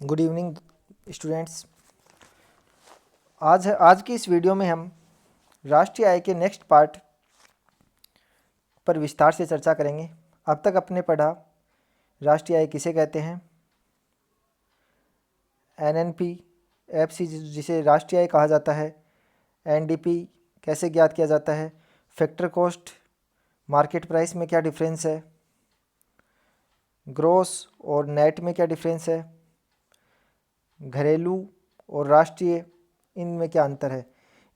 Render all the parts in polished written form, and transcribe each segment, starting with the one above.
Good evening students. आज की इस वीडियो में हम राष्ट्रीय आय के नेक्स्ट पार्ट पर विस्तार से चर्चा करेंगे। अब तक आपने पढ़ा राष्ट्रीय आय किसे कहते हैं, एनएनपी, एफसी जिसे राष्ट्रीय आय कहा जाता है, एनडीपी कैसे ज्ञात किया जाता है, फैक्टर कॉस्ट, मार्केट प्राइस में क्या डिफरेंस है, ग्रॉस और नेट में क्या डिफरेंस है, घरेलू और राष्ट्रीय इनमें क्या अंतर है,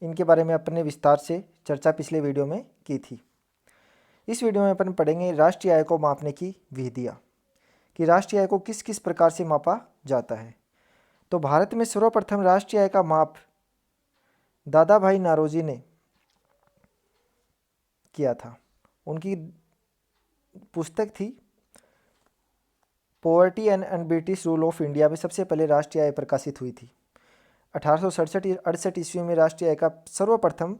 इनके बारे में अपने विस्तार से चर्चा पिछले वीडियो में की थी। इस वीडियो में अपन पढ़ेंगे राष्ट्रीय आय को मापने की विधियाँ, कि राष्ट्रीय आय को किस किस प्रकार से मापा जाता है। तो भारत में सर्वप्रथम राष्ट्रीय आय का माप दादा भाई नारोजी ने किया था। उनकी पुस्तक थी poverty and British rule of India में सबसे पहले राष्ट्रीय आय प्रकाशित हुई थी। 1867-68 ईस्वी में राष्ट्रीय आय का सर्वप्रथम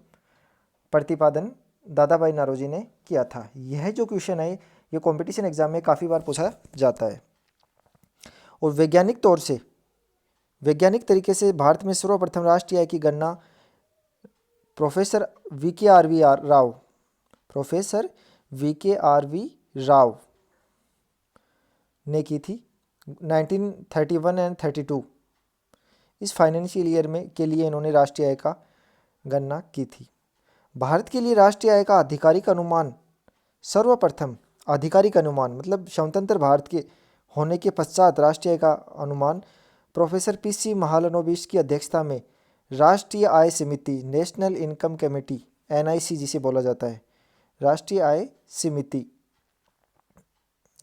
प्रतिपादन दादा भाई नारोजी ने किया था। यह जो क्वेश्चन है ये कंपटीशन एग्जाम में काफ़ी बार पूछा जाता है। और वैज्ञानिक तरीके से भारत में सर्वप्रथम राष्ट्रीय आय की गणना प्रोफेसर वी के राव ने की थी 1931 एंड 32। इस फाइनेंशियल ईयर में के लिए इन्होंने राष्ट्रीय आय का गणना की थी। भारत के लिए राष्ट्रीय आय का आधिकारिक अनुमान सर्वप्रथम मतलब स्वतंत्र भारत के होने के पश्चात राष्ट्रीय आय का अनुमान प्रोफेसर पीसी महालनोबिस की अध्यक्षता में राष्ट्रीय आय समिति, नेशनल इनकम कमेटी, एनआईसी जिसे बोला जाता है, राष्ट्रीय आय समिति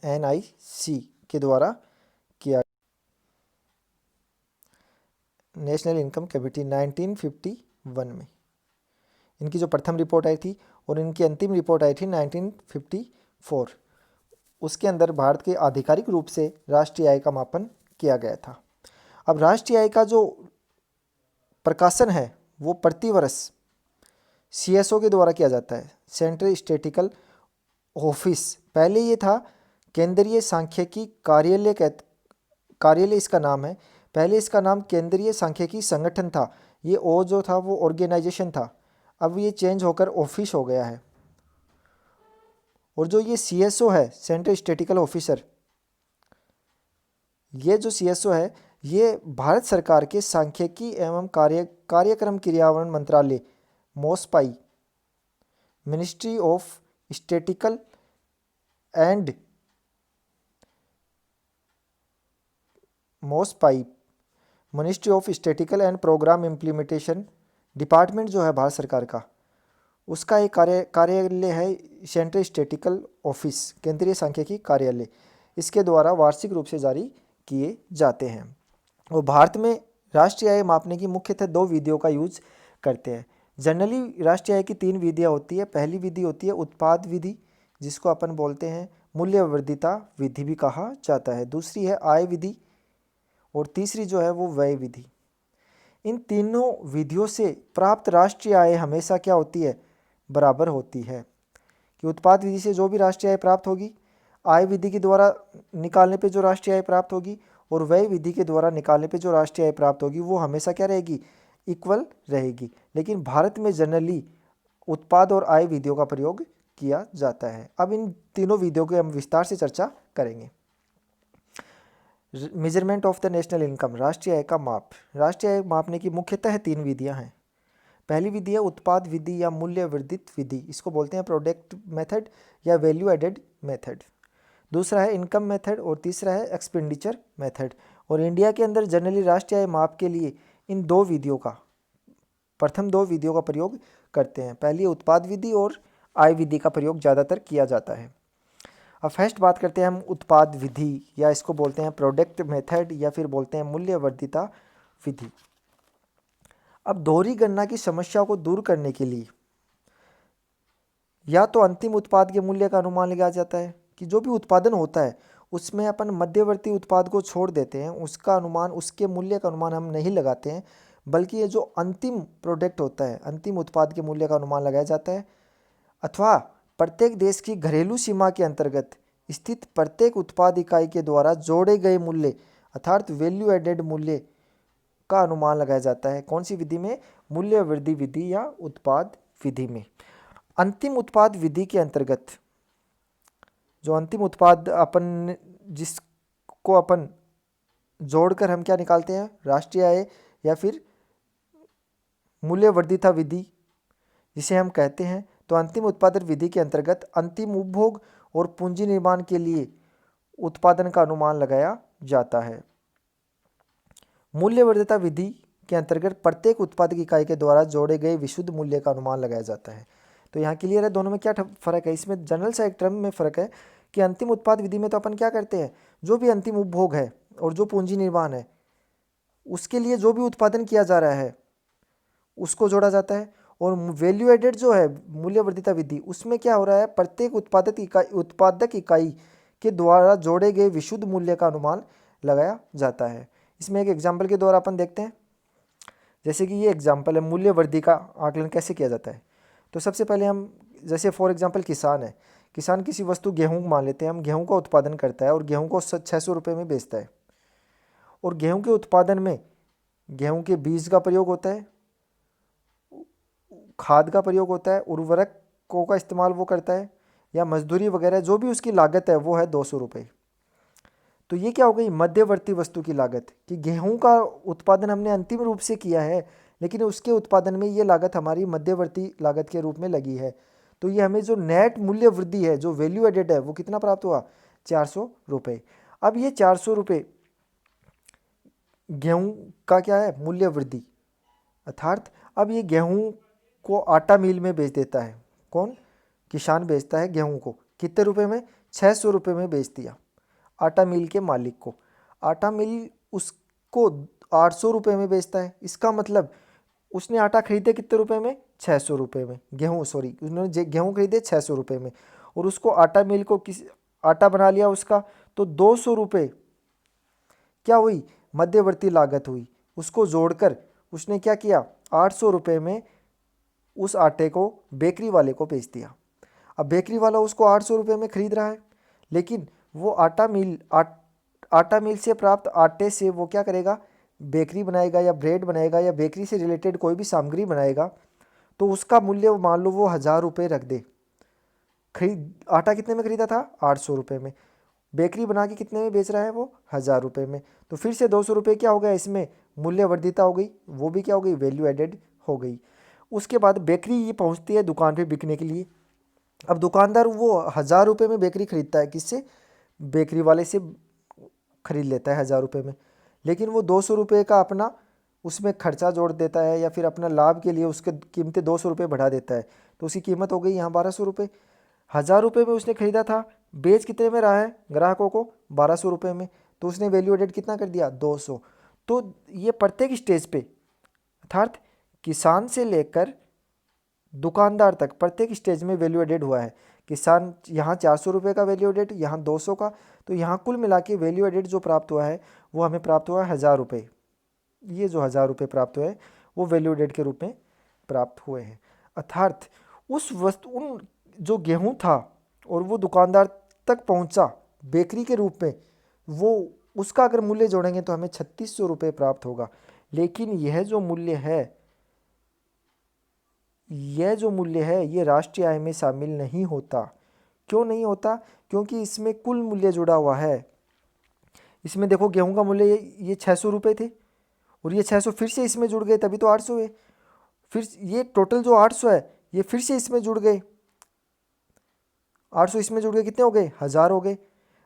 एनआईसी के द्वारा किया। नेशनल इनकम कमेटी 1951 में इनकी जो प्रथम रिपोर्ट आई थी और इनकी अंतिम रिपोर्ट आई थी 1954। उसके अंदर भारत के आधिकारिक रूप से राष्ट्रीय आय का मापन किया गया था। अब राष्ट्रीय आय का जो प्रकाशन है वो प्रतिवर्ष सीएसओ के द्वारा किया जाता है, सेंट्रल स्टैटिस्टिकल ऑफिस। पहले ये था केंद्रीय सांख्यिकी कार्यालय इसका नाम है। पहले इसका नाम केंद्रीय सांख्यिकी संगठन था। ये ओ जो था वो ऑर्गेनाइजेशन था। अब ये चेंज होकर ऑफिस हो गया है। और जो ये सीएसओ है, सेंट्रल स्टैटिस्टिकल ऑफिसर, ये जो सीएसओ है ये भारत सरकार के सांख्यिकी एवं कार्यक्रम क्रियान्वयन मंत्रालय MoSPI, ministry of statistical and ministry of statistical and programme implementation department जो है भारत सरकार का, उसका एक कार्यालय है सेंट्रल स्टैटिस्टिकल ऑफिस, केंद्रीय सांख्यिकी कार्यालय। इसके द्वारा वार्षिक रूप से जारी किए जाते हैं। और भारत में राष्ट्रीय आय मापने की मुख्यतः दो विधियों का यूज करते हैं। जनरली राष्ट्रीय आय की तीन विधियाँ होती है। पहली विधि होती है उत्पाद विधि, जिसको अपन बोलते हैं मूल्यवर्धिता विधि भी कहा जाता है। दूसरी है आय विधि और तीसरी जो है वो व्यय विधि। इन तीनों विधियों से प्राप्त राष्ट्रीय आय हमेशा क्या होती है, बराबर होती है। कि उत्पाद विधि से जो भी राष्ट्रीय आय प्राप्त होगी, आय विधि के द्वारा निकालने पे जो राष्ट्रीय आय प्राप्त होगी और व्यय विधि के द्वारा निकालने पे जो राष्ट्रीय आय प्राप्त होगी वो हमेशा क्या रहेगी, इक्वल रहेगी। लेकिन भारत में जनरली उत्पाद और आय विधियों का प्रयोग किया जाता है। अब इन तीनों विधियों की हम विस्तार से चर्चा करेंगे। Measurement of the national income, राष्ट्रीय आय का माप। राष्ट्रीय आय मापने की मुख्यतः तीन विधियां हैं। पहली विधि है उत्पाद विधि या मूल्य वर्धित विधि, इसको बोलते हैं प्रोडक्ट मेथड या वैल्यू एडेड मेथड। दूसरा है इनकम मेथड और तीसरा है एक्सपेंडिचर मेथड। और इंडिया के अंदर जनरली राष्ट्रीय आय माप के लिए इन प्रथम दो विधियों का प्रयोग करते हैं। पहली उत्पाद विधि और आय विधि का प्रयोग ज़्यादातर किया जाता है। अब फर्स्ट बात करते हैं हम उत्पाद विधि, या इसको बोलते हैं प्रोडक्ट मेथड या फिर बोलते हैं मूल्यवर्धिता विधि। अब दोहरी गणना की समस्या को दूर करने के लिए या तो अंतिम उत्पाद के मूल्य का अनुमान लगाया जाता है, कि जो भी उत्पादन होता है उसमें अपन मध्यवर्ती उत्पाद को छोड़ देते हैं, उसका अनुमान, उसके मूल्य का अनुमान हम नहीं लगाते हैं, बल्कि ये जो अंतिम प्रोडक्ट होता है, अंतिम उत्पाद के मूल्य का अनुमान लगाया जाता है। अथवा प्रत्येक देश की घरेलू सीमा के अंतर्गत स्थित प्रत्येक उत्पाद इकाई के द्वारा जोड़े गए मूल्य अर्थात वैल्यू एडेड मूल्य का अनुमान लगाया जाता है। कौन सी विधि में? मूल्य वृद्धि विधि या उत्पाद विधि में। अंतिम उत्पाद विधि के अंतर्गत जो अंतिम उत्पाद अपन जिसको अपन जोड़कर हम क्या निकालते हैं? राष्ट्रीय आय या फिर मूल्य वर्धिता विधि जिसे हम कहते हैं। तो अंतिम उत्पादन विधि के अंतर्गत अंतिम उपभोग और पूंजी निर्माण के लिए उत्पादन का अनुमान लगाया जाता है। मूल्य वर्धिता विधि के अंतर्गत प्रत्येक उत्पादक इकाई के द्वारा जोड़े गए विशुद्ध मूल्य का अनुमान लगाया जाता है। तो यहाँ क्लियर है दोनों में क्या फर्क है? इसमें जनरल सा एक टर्म में फर्क है कि अंतिम उत्पाद विधि में तो अपन क्या करते हैं, जो भी अंतिम उपभोग है और जो पूंजी निर्माण है उसके लिए जो भी उत्पादन किया जा रहा है उसको जोड़ा जाता है। और वैल्यू एडेड जो है मूल्य वर्धिता विधि, उसमें क्या हो रहा है? प्रत्येक उत्पादक इकाई के द्वारा जोड़े गए विशुद्ध मूल्य का अनुमान लगाया जाता है। इसमें एक एग्जाम्पल के द्वारा अपन देखते हैं। जैसे कि ये एग्जाम्पल है, मूल्य वृद्धि का आकलन कैसे किया जाता है। तो सबसे पहले हम जैसे फॉर एग्जाम्पल किसान है, किसान किसी वस्तु गेहूँ मान लेते हैं, हम गेहूँ का उत्पादन करता है और गेहूँ को 600 रुपये में बेचता है। और गेहूँ के उत्पादन में गेहूँ के बीज का प्रयोग होता है, खाद का प्रयोग होता है, उर्वरकों का इस्तेमाल वो करता है, या मजदूरी वगैरह जो भी उसकी लागत है वो है 200 रुपये। तो ये क्या हो गई? मध्यवर्ती वस्तु की लागत, कि गेहूं का उत्पादन हमने अंतिम रूप से किया है लेकिन उसके उत्पादन में ये लागत हमारी मध्यवर्ती लागत के रूप में लगी है। तो ये हमें जो नेट मूल्य वृद्धि है, जो वैल्यू एडेड है, वो कितना प्राप्त हुआ? 400 रुपये। अब ये 400 रुपये गेहूं का क्या है? मूल्य वृद्धि। अर्थात अब ये गेहूं को आटा मिल में बेच देता है। कौन? किसान बेचता है गेहूं को कितने रुपए में? 600 रुपये में बेच दिया आटा मिल के मालिक को। आटा मिल उसको 800 रुपये में बेचता है। इसका मतलब उसने आटा खरीदे कितने रुपए में? 600 रुपये में। उसने गेहूँ खरीदे 600 रुपये में और उसको आटा मिल को आटा बना लिया उसका, तो 200 रुपये क्या हुई? मध्यवर्ती लागत हुई। उसको जोड़कर उसने क्या किया? 800 रुपये में उस आटे को बेकरी वाले को बेच दिया। अब बेकरी वाला उसको 800 रुपये में खरीद रहा है, लेकिन वो आटा मिल से प्राप्त आटे से वो क्या करेगा? बेकरी बनाएगा या ब्रेड बनाएगा या बेकरी से रिलेटेड कोई भी सामग्री बनाएगा। तो उसका मूल्य मान लो वो 1000 रुपये रख दे। आटा कितने में खरीदा था? 800 रुपये में। बेकरी बना के कितने में बेच रहा है वो? 1000 रुपये में। तो फिर से 200 रुपये क्या हो गया? इसमें मूल्य वर्धिता हो गई, वो भी क्या हो गई? वैल्यू एडेड हो गई। उसके बाद बेकरी ये पहुंचती है दुकान पे बिकने के लिए। अब दुकानदार वो 1000 रुपये में बेकरी खरीदता है, किससे? बेकरी वाले से खरीद लेता है 1000 रुपये में, लेकिन वो 200 रुपये का अपना उसमें खर्चा जोड़ देता है या फिर अपना लाभ के लिए उसके कीमतें 200 रुपये बढ़ा देता है। तो उसकी कीमत हो गई यहाँ 1200 रुपये। 1000 रुपये में उसने खरीदा था, बेच कितने में रहा है ग्राहकों को? 1200 रुपये में। तो उसने वैल्यू एडेड कितना कर दिया? 200। तो ये प्रत्येक स्टेज पे अर्थात किसान से लेकर दुकानदार तक प्रत्येक स्टेज में वैल्यू एडेड हुआ है। किसान यहाँ 400 रुपये का वैल्यू एडेड, यहाँ 200 का, तो यहाँ कुल मिला के वैल्यू एडेड जो प्राप्त हुआ है वो हमें प्राप्त हुआ है 1000 रुपये। ये जो 1000 रुपये प्राप्त हुए वो वैल्यू एडेड के रूप में प्राप्त हुए हैं। अर्थात उन जो गेहूँ था और वो दुकानदार तक पहुँचा बेकरी के रूप में, वो उसका अगर मूल्य जोड़ेंगे तो हमें 3600 रुपये प्राप्त होगा। लेकिन यह जो मूल्य है ये राष्ट्रीय आय में शामिल नहीं होता। क्यों नहीं होता? क्योंकि इसमें कुल मूल्य जुड़ा हुआ है। इसमें देखो गेहूं का मूल्य ये 600 रुपये थे और ये 600 फिर से इसमें जुड़ गए, तभी तो 800 है। फिर ये टोटल जो 800 है ये फिर से इसमें जुड़ गए, 800 इसमें जुड़ गए, कितने हो गए? 1000 हो गए।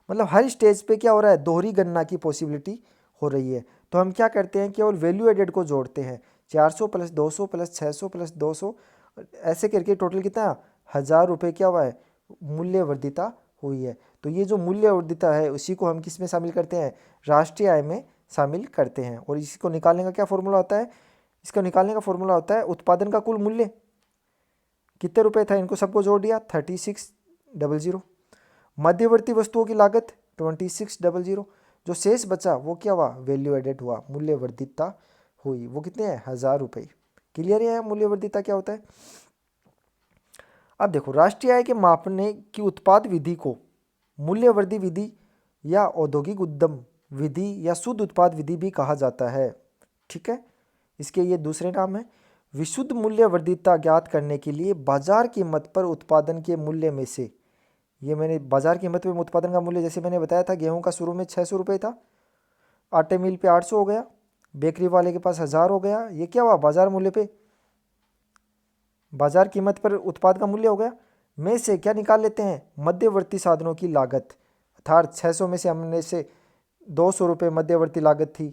मतलब हर स्टेज पे क्या हो रहा है? दोहरी गणना की पॉसिबिलिटी हो रही है। तो हम क्या करते हैं? केवल वैल्यू एडेड को जोड़ते हैं। 400 प्लस 200 प्लस 600 प्लस 200 ऐसे करके टोटल कितना? 1000 रुपये क्या हुआ है? मूल्य वर्धिता हुई है। तो ये जो मूल्य वर्धिता है उसी को हम किस में शामिल करते हैं? राष्ट्रीय आय में शामिल करते हैं। और इसको निकालने का क्या फॉर्मूला होता है? इसको निकालने का फॉर्मूला होता है उत्पादन का कुल मूल्य कितने रुपए था, इनको सबको जोड़ दिया 3600, मध्यवर्ती वस्तुओं की लागत 2600, जो शेष बचा वो क्या हुआ? वैल्यू एडेड हुआ, मूल्य वर्धिता हुई। वो कितने हैं? 1000 रुपये। क्लियर है मूल्य वर्धिता क्या होता है? अब देखो राष्ट्रीय आय के मापने की उत्पाद विधि को मूल्य वृद्धि विधि या औद्योगिक उद्यम विधि या शुद्ध उत्पाद विधि भी कहा जाता है। ठीक है, इसके ये दूसरे नाम है। विशुद्ध मूल्य वर्धितता ज्ञात करने के लिए बाजार कीमत पर उत्पादन के मूल्य में से, ये मैंने बाजार कीमत में उत्पादन का मूल्य जैसे मैंने बताया था, गेहूं का शुरू में 600 रुपये था, आटे मिल पे 800 हो गया, बेकरी वाले के पास 1000 हो गया, ये क्या हुआ, बाजार मूल्य पे, बाजार कीमत पर उत्पाद का मूल्य हो गया। में से क्या निकाल लेते हैं, मध्यवर्ती साधनों की लागत, अर्थात 600 में से हमने से 200 रुपये मध्यवर्ती लागत थी,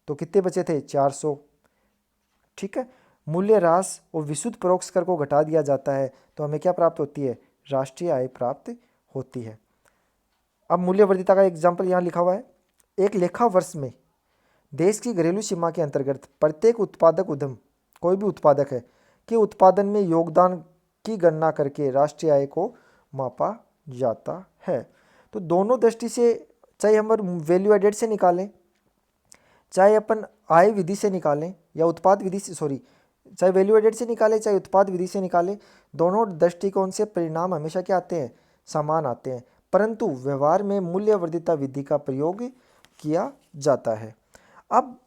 तो कितने बचे थे, 400। ठीक है, मूल्य ह्रास और विशुद्ध परोक्ष कर को घटा दिया जाता है तो हमें क्या प्राप्त होती है, राष्ट्रीय आय प्राप्त होती है। अब मूल्य वर्धितता का एग्जाम्पल यहाँ लिखा हुआ है। एक लेखा वर्ष में देश की घरेलू सीमा के अंतर्गत प्रत्येक उत्पादक उद्यम, कोई भी उत्पादक है, के उत्पादन में योगदान की गणना करके राष्ट्रीय आय को मापा जाता है। तो दोनों दृष्टि से, चाहे हम वैल्यू एडेड से निकालें, चाहे अपन आय विधि से निकालें या उत्पाद विधि से, चाहे वैल्यू एडेड से निकालें चाहे उत्पाद विधि से निकालें, दोनों दृष्टिकोण से परिणाम हमेशा क्या आते हैं, समान आते हैं, परंतु व्यवहार में मूल्य वर्धितता विधि का प्रयोग किया जाता है। अब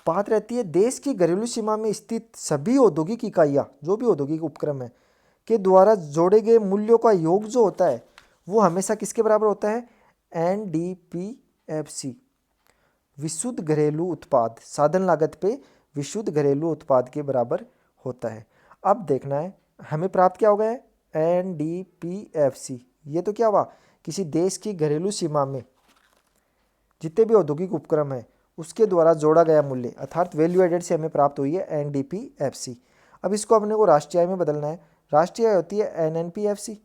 बात रहती है, देश की घरेलू सीमा में स्थित सभी औद्योगिक इकाइयाँ, जो भी औद्योगिक उपक्रम है, के द्वारा जोड़े गए मूल्यों का योग जो होता है वो हमेशा किसके बराबर होता है, NDPFC, विशुद्ध घरेलू उत्पाद, साधन लागत पे विशुद्ध घरेलू उत्पाद के बराबर होता है। अब देखना है हमें प्राप्त क्या हो गया है, NDPFC। ये तो क्या हुआ, किसी देश की घरेलू सीमा में जितने भी औद्योगिक उपक्रम है उसके द्वारा जोड़ा गया मूल्य, अर्थात वैल्यू एडेड से हमें प्राप्त हुई है NDPFC। अब इसको अपने को राष्ट्रीय आय में बदलना है, राष्ट्रीय आय होती है NNPFC।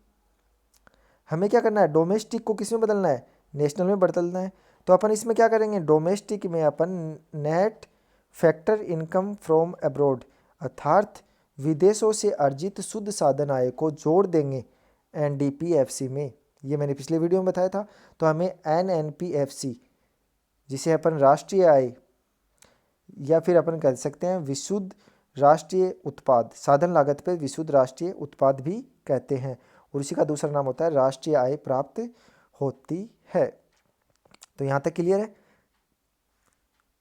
हमें क्या करना है, डोमेस्टिक को किस में बदलना है, नेशनल में बदलना है। तो अपन इसमें क्या करेंगे, डोमेस्टिक में अपन net factor income from abroad, अर्थात विदेशों से अर्जित शुद्ध साधन आय को जोड़ देंगे NDPFC में। ये मैंने पिछले वीडियो में बताया था। तो हमें NNPFC, जिसे अपन राष्ट्रीय आय या फिर अपन कह सकते हैं विशुद्ध राष्ट्रीय उत्पाद, साधन लागत पे विशुद्ध राष्ट्रीय उत्पाद भी कहते हैं, और इसी का दूसरा नाम होता है राष्ट्रीय आय प्राप्त होती है। तो यहाँ तक क्लियर है।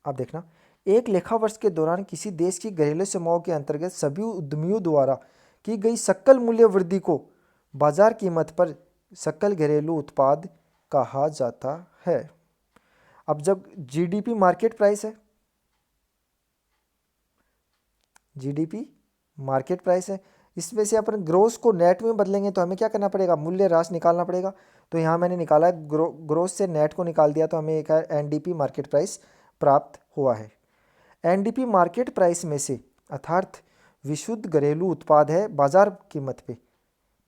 अब देखना, एक लेखा वर्ष के दौरान किसी देश की घरेलू समूह के अंतर्गत सभी उद्यमियों द्वारा की गई सकल मूल्य वृद्धि को बाजार कीमत पर सकल घरेलू उत्पाद कहा जाता है। अब जब GDP मार्केट प्राइस है, GDP मार्केट प्राइस है, इसमें से अपन ग्रोस को नेट में बदलेंगे तो हमें क्या करना पड़ेगा, मूल्य ह्रास निकालना पड़ेगा। तो यहाँ मैंने निकाला है, ग्रोस से नेट को निकाल दिया तो हमें एक NDP मार्केट प्राइस प्राप्त हुआ है। NDP मार्केट प्राइस में से, अर्थात विशुद्ध घरेलू उत्पाद है बाजार कीमत पे,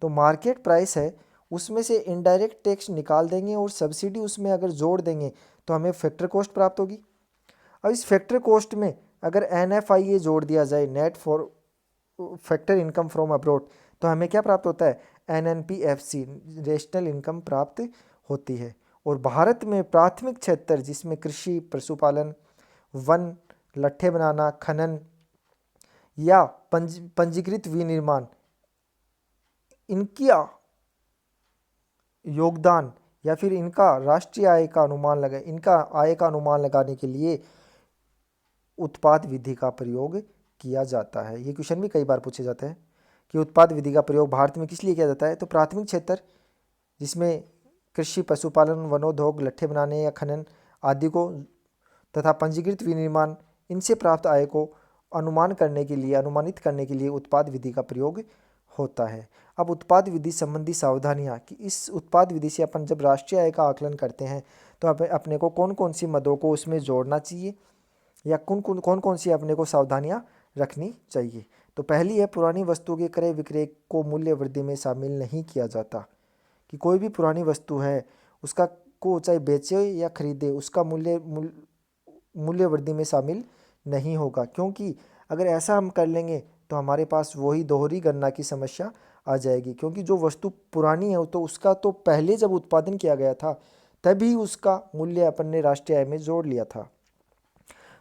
तो मार्केट प्राइस है, उसमें से इनडायरेक्ट टैक्स निकाल देंगे और सब्सिडी उसमें अगर जोड़ देंगे तो हमें फैक्टर कॉस्ट प्राप्त होगी। अब इस फैक्टर कॉस्ट में अगर NFIA जोड़ दिया जाए, net for factor income from abroad, तो हमें क्या प्राप्त होता है, NNPFC, नेशनल इनकम प्राप्त होती है। और भारत में प्राथमिक क्षेत्र जिसमें कृषि, पशुपालन, वन, लट्ठे बनाना, खनन या पंजीकृत विनिर्माण, इनका योगदान या फिर इनका राष्ट्रीय आय का अनुमान लगा, इनका आय का अनुमान लगाने के लिए उत्पाद विधि का प्रयोग किया जाता है। ये क्वेश्चन भी कई बार पूछे जाते हैं कि उत्पाद विधि का प्रयोग भारत में किस लिए किया जाता है। तो प्राथमिक क्षेत्र जिसमें कृषि, पशुपालन, वनोद्योग, लट्ठे बनाने या खनन आदि को, तथा पंजीकृत विनिर्माण, इनसे प्राप्त आय को अनुमानित करने के लिए उत्पाद विधि का प्रयोग होता है। अब उत्पाद विधि संबंधी सावधानियाँ कि इस उत्पाद विधि से अपन जब राष्ट्रीय आय का आकलन करते हैं तो अपने को कौन कौन सी मदों को उसमें जोड़ना चाहिए या कौन कौन सी अपने को सावधानियाँ रखनी चाहिए। तो पहली है, पुरानी वस्तु के क्रय विक्रय को मूल्य वृद्धि में शामिल नहीं किया जाता, कि कोई भी पुरानी वस्तु है उसका को चाहे बेचे या खरीदे, उसका मूल्य वृद्धि में शामिल नहीं होगा, क्योंकि अगर ऐसा हम कर लेंगे तो हमारे पास वही दोहरी गणना की समस्या आ जाएगी, क्योंकि जो वस्तु पुरानी है तो उसका तो पहले जब उत्पादन किया गया था तभी उसका मूल्य अपन ने राष्ट्रीय आय में जोड़ लिया था।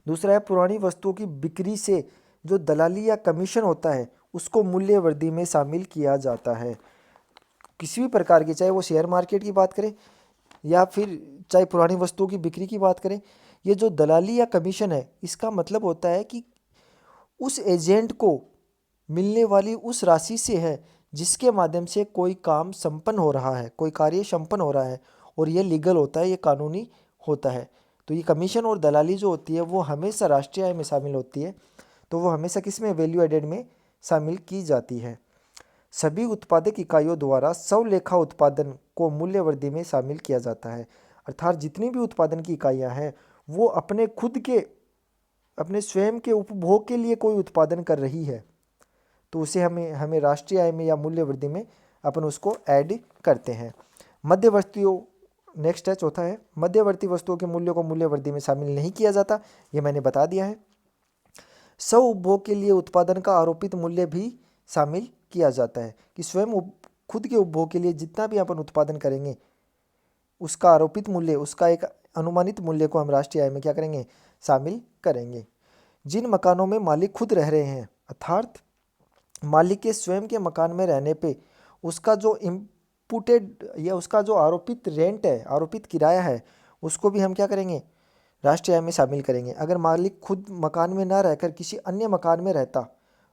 दूसरा है, पुरानी वस्तुओं की बिक्री से जो दलाली या कमीशन होता है उसको मूल्य वृद्धि में शामिल किया जाता है। किसी भी प्रकार की, चाहे वो शेयर मार्केट की बात करें या फिर चाहे पुरानी वस्तुओं की बिक्री की बात करें, ये जो दलाली या कमीशन है, इसका मतलब होता है कि उस एजेंट को मिलने वाली उस राशि से है जिसके माध्यम से कोई काम संपन्न हो रहा है, कोई कार्य संपन्न हो रहा है, और ये लीगल होता है, ये कानूनी होता है। तो ये कमीशन और दलाली जो होती है वो हमेशा राष्ट्रीय आय में शामिल होती है, तो वो हमेशा किस में, वैल्यू एडेड में शामिल की जाती है। सभी उत्पादक इकाइयों द्वारा स्वलेखा उत्पादन को मूल्य वृद्धि में शामिल किया जाता है। अर्थात जितनी भी उत्पादन की इकाइयाँ हैं वो अपने खुद के, अपने स्वयं के उपभोग के लिए कोई उत्पादन कर रही है, तो उसे हमें हमें राष्ट्रीय आय में या मूल्य वृद्धि में अपन उसको ऐड करते हैं। मध्यवर्तियों, नेक्स्ट है, चौथा है, मध्यवर्ती वस्तुओं के मूल्यों को मूल्य वृद्धि में शामिल नहीं किया जाता, ये मैंने बता दिया है। स्व उपभोग के लिए उत्पादन का आरोपित मूल्य भी शामिल किया जाता है, कि स्वयं खुद के उपभोग के लिए जितना भी अपन उत्पादन करेंगे उसका आरोपित मूल्य, उसका एक अनुमानित मूल्य को हम राष्ट्रीय आय में क्या करेंगे, शामिल करेंगे। जिन मकानों में मालिक खुद रह रहे हैं, अर्थात मालिक के स्वयं के मकान में रहने पे उसका जो इम्पुटेड या उसका जो आरोपित रेंट है, आरोपित किराया है, उसको भी हम क्या करेंगे, राष्ट्रीय आय में शामिल करेंगे। अगर मालिक खुद मकान में ना रहकर किसी अन्य मकान में रहता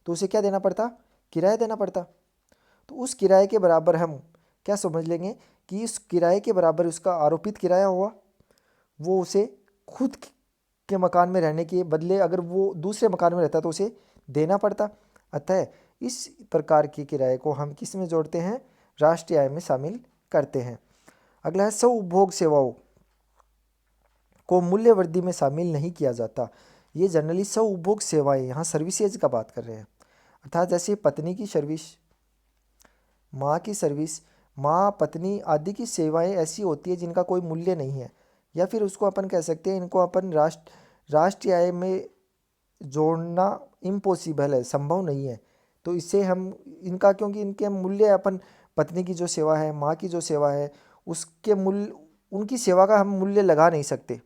तो उसे क्या देना पड़ता, किराया देना पड़ता। तो उस किराए के बराबर हम क्या समझ लेंगे कि इस किराए के बराबर उसका आरोपित किराया हुआ, वो उसे खुद के मकान में रहने के बदले अगर वो दूसरे मकान में रहता तो उसे देना पड़ता। अतः इस प्रकार के किराए को हम किस में जोड़ते हैं, राष्ट्रीय आय में शामिल करते हैं। अगला है, स्व उपभोग सेवाओं को मूल्य वृद्धि में शामिल नहीं किया जाता। ये जनरली स्व उपभोग सेवाएं, यहाँ सर्विसेज का बात कर रहे हैं, अर्थात जैसे पत्नी की सर्विस, माँ की सर्विस, माँ पत्नी आदि की सेवाएं ऐसी होती है जिनका कोई मूल्य नहीं है, या फिर उसको अपन कह सकते हैं, इनको अपन राष्ट्रीय आय में जोड़ना इम्पॉसिबल है, संभव नहीं है। तो इससे हम इनका, क्योंकि इनके मूल्य अपन, पत्नी की जो सेवा है, माँ की जो सेवा है, उसके मूल्य, उनकी सेवा का हम मूल्य लगा नहीं सकते,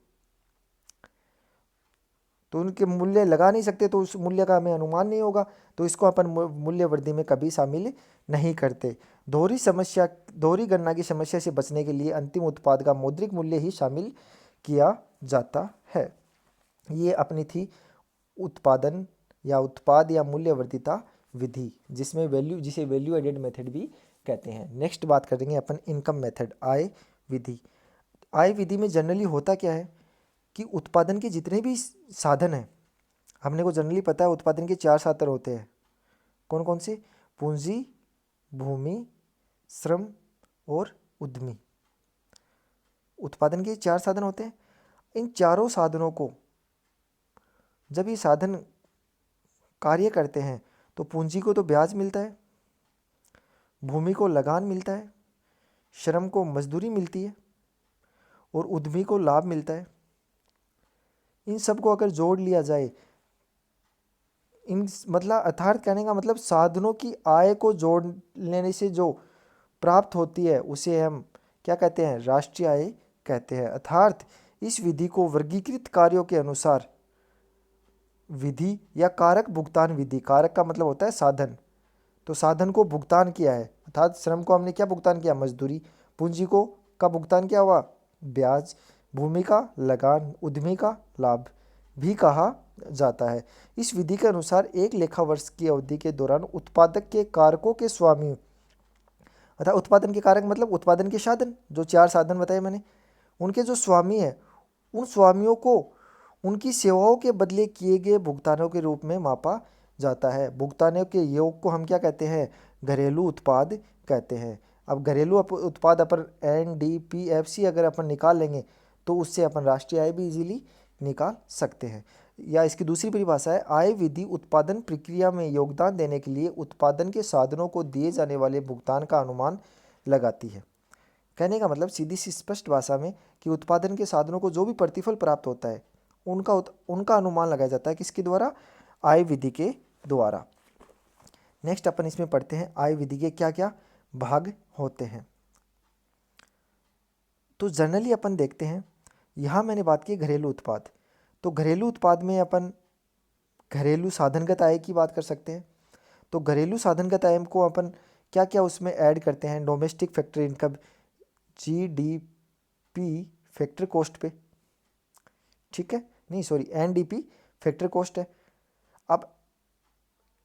तो उनके मूल्य लगा नहीं सकते, तो उस मूल्य का हमें अनुमान नहीं होगा, तो इसको अपन मूल्य वृद्धि में कभी शामिल नहीं करते। दोहरी गणना की समस्या से बचने के लिए अंतिम उत्पाद का मौद्रिक मूल्य ही शामिल किया जाता है। ये अपनी थी उत्पादन या उत्पाद या मूल्य वर्धिता विधि, जिसमें वैल्यू, जिसे वैल्यू एडेड मेथड भी कहते हैं। नेक्स्ट बात करेंगे अपन इनकम मेथड, आय विधि। आय विधि में जनरली होता क्या है कि उत्पादन के जितने भी साधन हैं, हमने को जनरली पता है उत्पादन के 4 साधन होते हैं। कौन कौन से, पूंजी, भूमि, श्रम और उद्यमी। उत्पादन के 4 साधन होते हैं। इन चारों साधनों को जब ये साधन कार्य करते हैं तो पूंजी को तो ब्याज मिलता है, भूमि को लगान मिलता है, श्रम को मजदूरी मिलती है और उद्यमी को लाभ मिलता है। इन सब को अगर जोड़ लिया जाए, इन मतलब अर्थात कहने का मतलब साधनों की आय को जोड़ लेने से जो प्राप्त होती है उसे हम क्या कहते हैं, राष्ट्रीय आय कहते हैं। अर्थात इस विधि को वर्गीकृत कार्यों के अनुसार विधि या कारक भुगतान विधि, कारक का मतलब होता है साधन, तो साधन को भुगतान किया है, अर्थात श्रम को हमने क्या भुगतान किया, मजदूरी, पूंजी को का भुगतान क्या हुआ, ब्याज, भूमि का लगान, उद्यमी का लाभ भी कहा जाता है। इस विधि के अनुसार एक लेखा वर्ष की अवधि के दौरान उत्पादक के कारकों के स्वामी, अर्थात उत्पादन के कारक मतलब उत्पादन के साधन, जो 4 साधन बताए मैंने, उनके जो स्वामी है, उन स्वामियों को उनकी सेवाओं के बदले किए गए भुगतानों के रूप में मापा जाता है। भुगतानों के योग को हम क्या कहते हैं, घरेलू उत्पाद कहते हैं। अब घरेलू उत्पाद अपन NDPFC अगर अपन निकाल लेंगे तो उससे अपन राष्ट्रीय आय भी इजीली निकाल सकते हैं। या इसकी दूसरी परिभाषा है, आय विधि उत्पादन प्रक्रिया में योगदान देने के लिए उत्पादन के साधनों को दिए जाने वाले भुगतान का अनुमान लगाती है। कहने का मतलब सीधी सी स्पष्ट भाषा में कि उत्पादन के साधनों को जो भी प्रतिफल प्राप्त होता है उनका अनुमान लगाया जाता है, किसके द्वारा, आय विधि के द्वारा। नेक्स्ट अपन इसमें पढ़ते हैं आय विधि के क्या क्या भाग होते हैं। तो जनरली अपन देखते हैं, यहाँ मैंने बात की घरेलू उत्पाद, तो घरेलू उत्पाद में अपन घरेलू साधनगत आय की बात कर सकते हैं। तो घरेलू साधनगत आय को अपन क्या क्या उसमें ऐड करते हैं, domestic factory income GDP factor cost पे, ठीक है, नहीं सॉरी एनडीपी फैक्टर कॉस्ट है। अब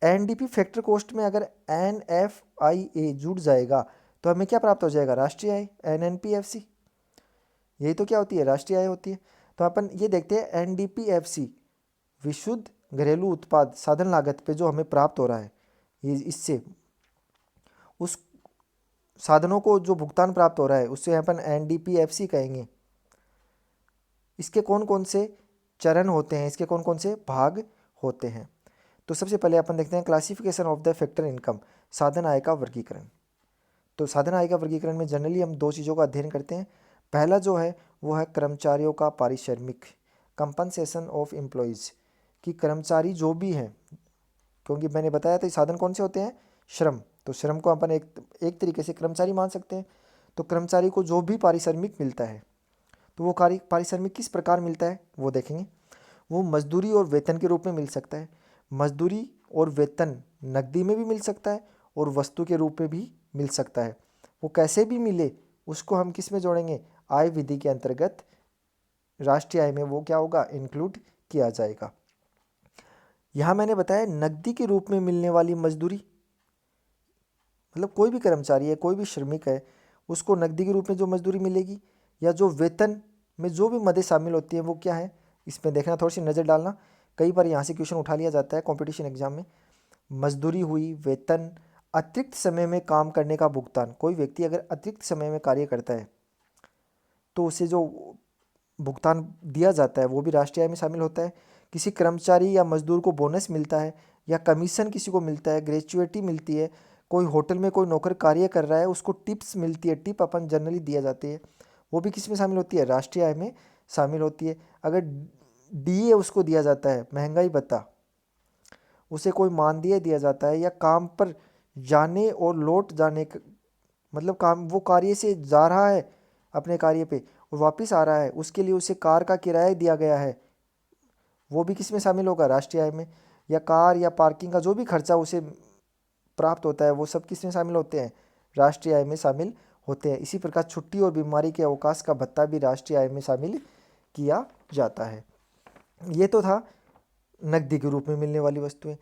एनडीपी फैक्टर कॉस्ट में अगर एनएफआईए जुड़ जाएगा तो हमें क्या प्राप्त हो जाएगा, राष्ट्रीय आय, एनएनपीएफसी, यही तो क्या होती है, राष्ट्रीय आय होती है। तो अपन ये देखते हैं एनडीपीएफसी विशुद्ध घरेलू उत्पाद साधन लागत पे जो हमें प्राप्त हो रहा है, ये इससे उस साधनों को जो भुगतान प्राप्त हो रहा है उससे अपन एनडीपीएफसी कहेंगे। इसके कौन कौन से चरण होते हैं, इसके कौन कौन से भाग होते हैं। तो सबसे पहले अपन देखते हैं classification of the factor income, साधन आय का वर्गीकरण। तो साधन आय का वर्गीकरण में जनरली हम दो चीज़ों का अध्ययन करते हैं। पहला जो है वो है कर्मचारियों का पारिश्रमिक, कंपनसेशन ऑफ एम्प्लॉयज़, कि कर्मचारी जो भी हैं, क्योंकि मैंने बताया था साधन कौन से होते हैं, श्रम, तो श्रम को अपन एक तरीके से कर्मचारी मान सकते हैं। तो कर्मचारी को जो भी पारिश्रमिक मिलता है तो वो पारिश्रमिक किस प्रकार मिलता है वो देखेंगे। वो मजदूरी और वेतन के रूप में मिल सकता है। मजदूरी और वेतन नकदी में भी मिल सकता है और वस्तु के रूप में भी मिल सकता है। वो कैसे भी मिले उसको हम किस में जोड़ेंगे, आय विधि के अंतर्गत राष्ट्रीय आय में वो क्या होगा, इंक्लूड किया जाएगा। यहाँ मैंने बताया नकदी के रूप में मिलने वाली मजदूरी, मतलब कोई भी कर्मचारी है, कोई भी श्रमिक है, उसको नकदी के रूप में जो मजदूरी मिलेगी, या जो वेतन में जो भी मदें शामिल होती हैं वो क्या है, इसमें देखना, थोड़ी सी नज़र डालना। कई बार यहाँ से क्वेश्चन उठा लिया जाता है कंपटीशन एग्जाम में। मजदूरी हुई, वेतन, अतिरिक्त समय में काम करने का भुगतान, कोई व्यक्ति अगर अतिरिक्त समय में कार्य करता है तो उसे जो भुगतान दिया जाता है वो भी राष्ट्रीय आय में शामिल होता है। किसी कर्मचारी या मजदूर को बोनस मिलता है या कमीशन किसी को मिलता है, ग्रेचुइटी मिलती है, कोई होटल में कोई नौकर कार्य कर रहा है उसको टिप्स मिलती है, टिप अपन जनरली दिया जाती है, वो भी किस में शामिल होती है, राष्ट्रीय आय में शामिल होती है। अगर डीए उसको दिया जाता है, महंगाई भत्ता, उसे कोई मानदेय दिया जाता है, या काम पर जाने और लौट जाने मतलब काम, वो कार्य से जा रहा है अपने कार्य पे और वापस आ रहा है, उसके लिए उसे कार का किराया दिया गया है, वो भी किस में शामिल होगा, राष्ट्रीय आय में। या कार या पार्किंग का जो भी खर्चा उसे प्राप्त होता है वो सब किस में शामिल होते हैं, राष्ट्रीय आय में शामिल होते हैं। इसी प्रकार छुट्टी और बीमारी के अवकाश का भत्ता भी राष्ट्रीय आय में शामिल किया जाता है। ये तो था नकदी के रूप में मिलने वाली वस्तुएं।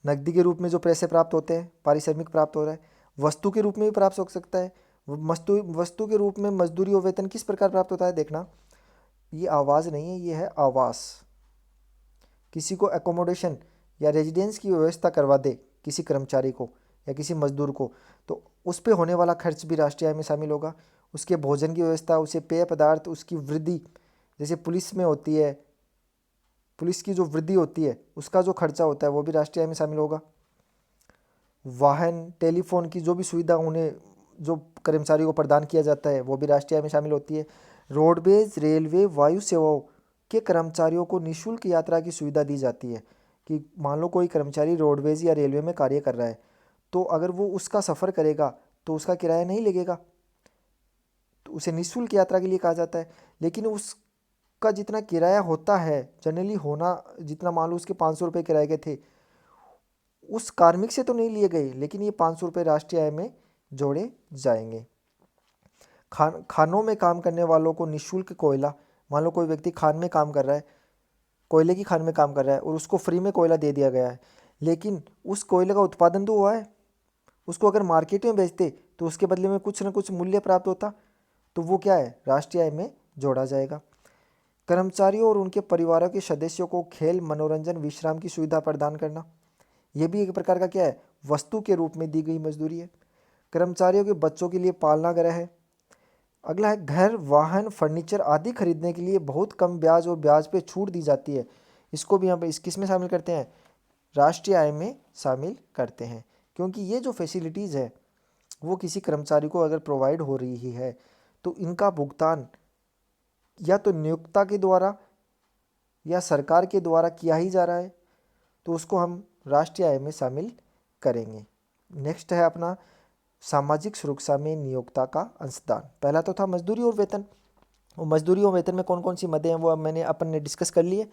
नकदी के रूप में जो पैसे प्राप्त होते हैं, पारिश्रमिक प्राप्त हो रहा है, वस्तु के रूप में भी प्राप्त हो सकता है। वस्तु के रूप में मजदूरी और वेतन किस प्रकार प्राप्त होता है, देखना, ये आवाज़ नहीं है, ये है आवास। किसी को एकोमोडेशन या रेजिडेंस की व्यवस्था करवा दे किसी कर्मचारी को या किसी मजदूर को, तो उस पे होने वाला खर्च भी राष्ट्रीय आय में शामिल होगा। उसके भोजन की व्यवस्था, उसे पेय पदार्थ, उसकी वृद्धि, जैसे पुलिस में होती है, पुलिस की जो वृद्धि होती है उसका जो खर्चा होता है वो भी राष्ट्रीय आय में शामिल होगा। वाहन, टेलीफोन की जो भी सुविधा उन्हें, जो कर्मचारियों को प्रदान किया जाता है वो भी राष्ट्रीय आय में शामिल होती है। रोडवेज, रेलवे, वायु सेवाओं के कर्मचारियों को निःशुल्क यात्रा की सुविधा दी जाती है। कि मान लो कोई कर्मचारी रोडवेज या रेलवे में कार्य कर रहा है तो अगर वो उसका सफ़र करेगा तो उसका किराया नहीं लगेगा, तो उसे निःशुल्क यात्रा के लिए कहा जाता है। लेकिन उसका जितना किराया होता है जनरली होना, जितना मान लो उसके 500 रुपये किराए के थे, उस कार्मिक से तो नहीं लिए गए, लेकिन ये 500 रुपये राष्ट्रीय आय में जोड़े जाएंगे। खानों में काम करने वालों को निःशुल्क कोयला, मान लो कोई व्यक्ति खान में काम कर रहा है, कोयले की खान में काम कर रहा है और उसको फ्री में कोयला दे दिया गया है, लेकिन उस कोयले का उत्पादन तो हुआ है, उसको अगर मार्केट में बेचते तो उसके बदले में कुछ ना कुछ मूल्य प्राप्त होता, तो वो क्या है, राष्ट्रीय आय में जोड़ा जाएगा। कर्मचारियों और उनके परिवारों के सदस्यों को खेल, मनोरंजन, विश्राम की सुविधा प्रदान करना, यह भी एक प्रकार का क्या है, वस्तु के रूप में दी गई मजदूरी है। कर्मचारियों के बच्चों के लिए पालना गृह है। अगला है घर, वाहन, फर्नीचर आदि खरीदने के लिए बहुत कम ब्याज और ब्याज पे छूट दी जाती है। इसको भी हम इस किस में शामिल करते हैं, राष्ट्रीय आय में शामिल करते हैं। क्योंकि ये जो फैसिलिटीज़ है वो किसी कर्मचारी को अगर प्रोवाइड हो रही है तो इनका भुगतान या तो नियोक्ता के द्वारा या सरकार के द्वारा किया ही जा रहा है, तो उसको हम राष्ट्रीय आय में शामिल करेंगे। नेक्स्ट है अपना सामाजिक सुरक्षा में नियोक्ता का अंशदान। पहला तो था मजदूरी और वेतन, वो मजदूरी और वेतन में कौन कौन सी मदें हैं वो अब मैंने अपन ने डिस्कस कर लिए।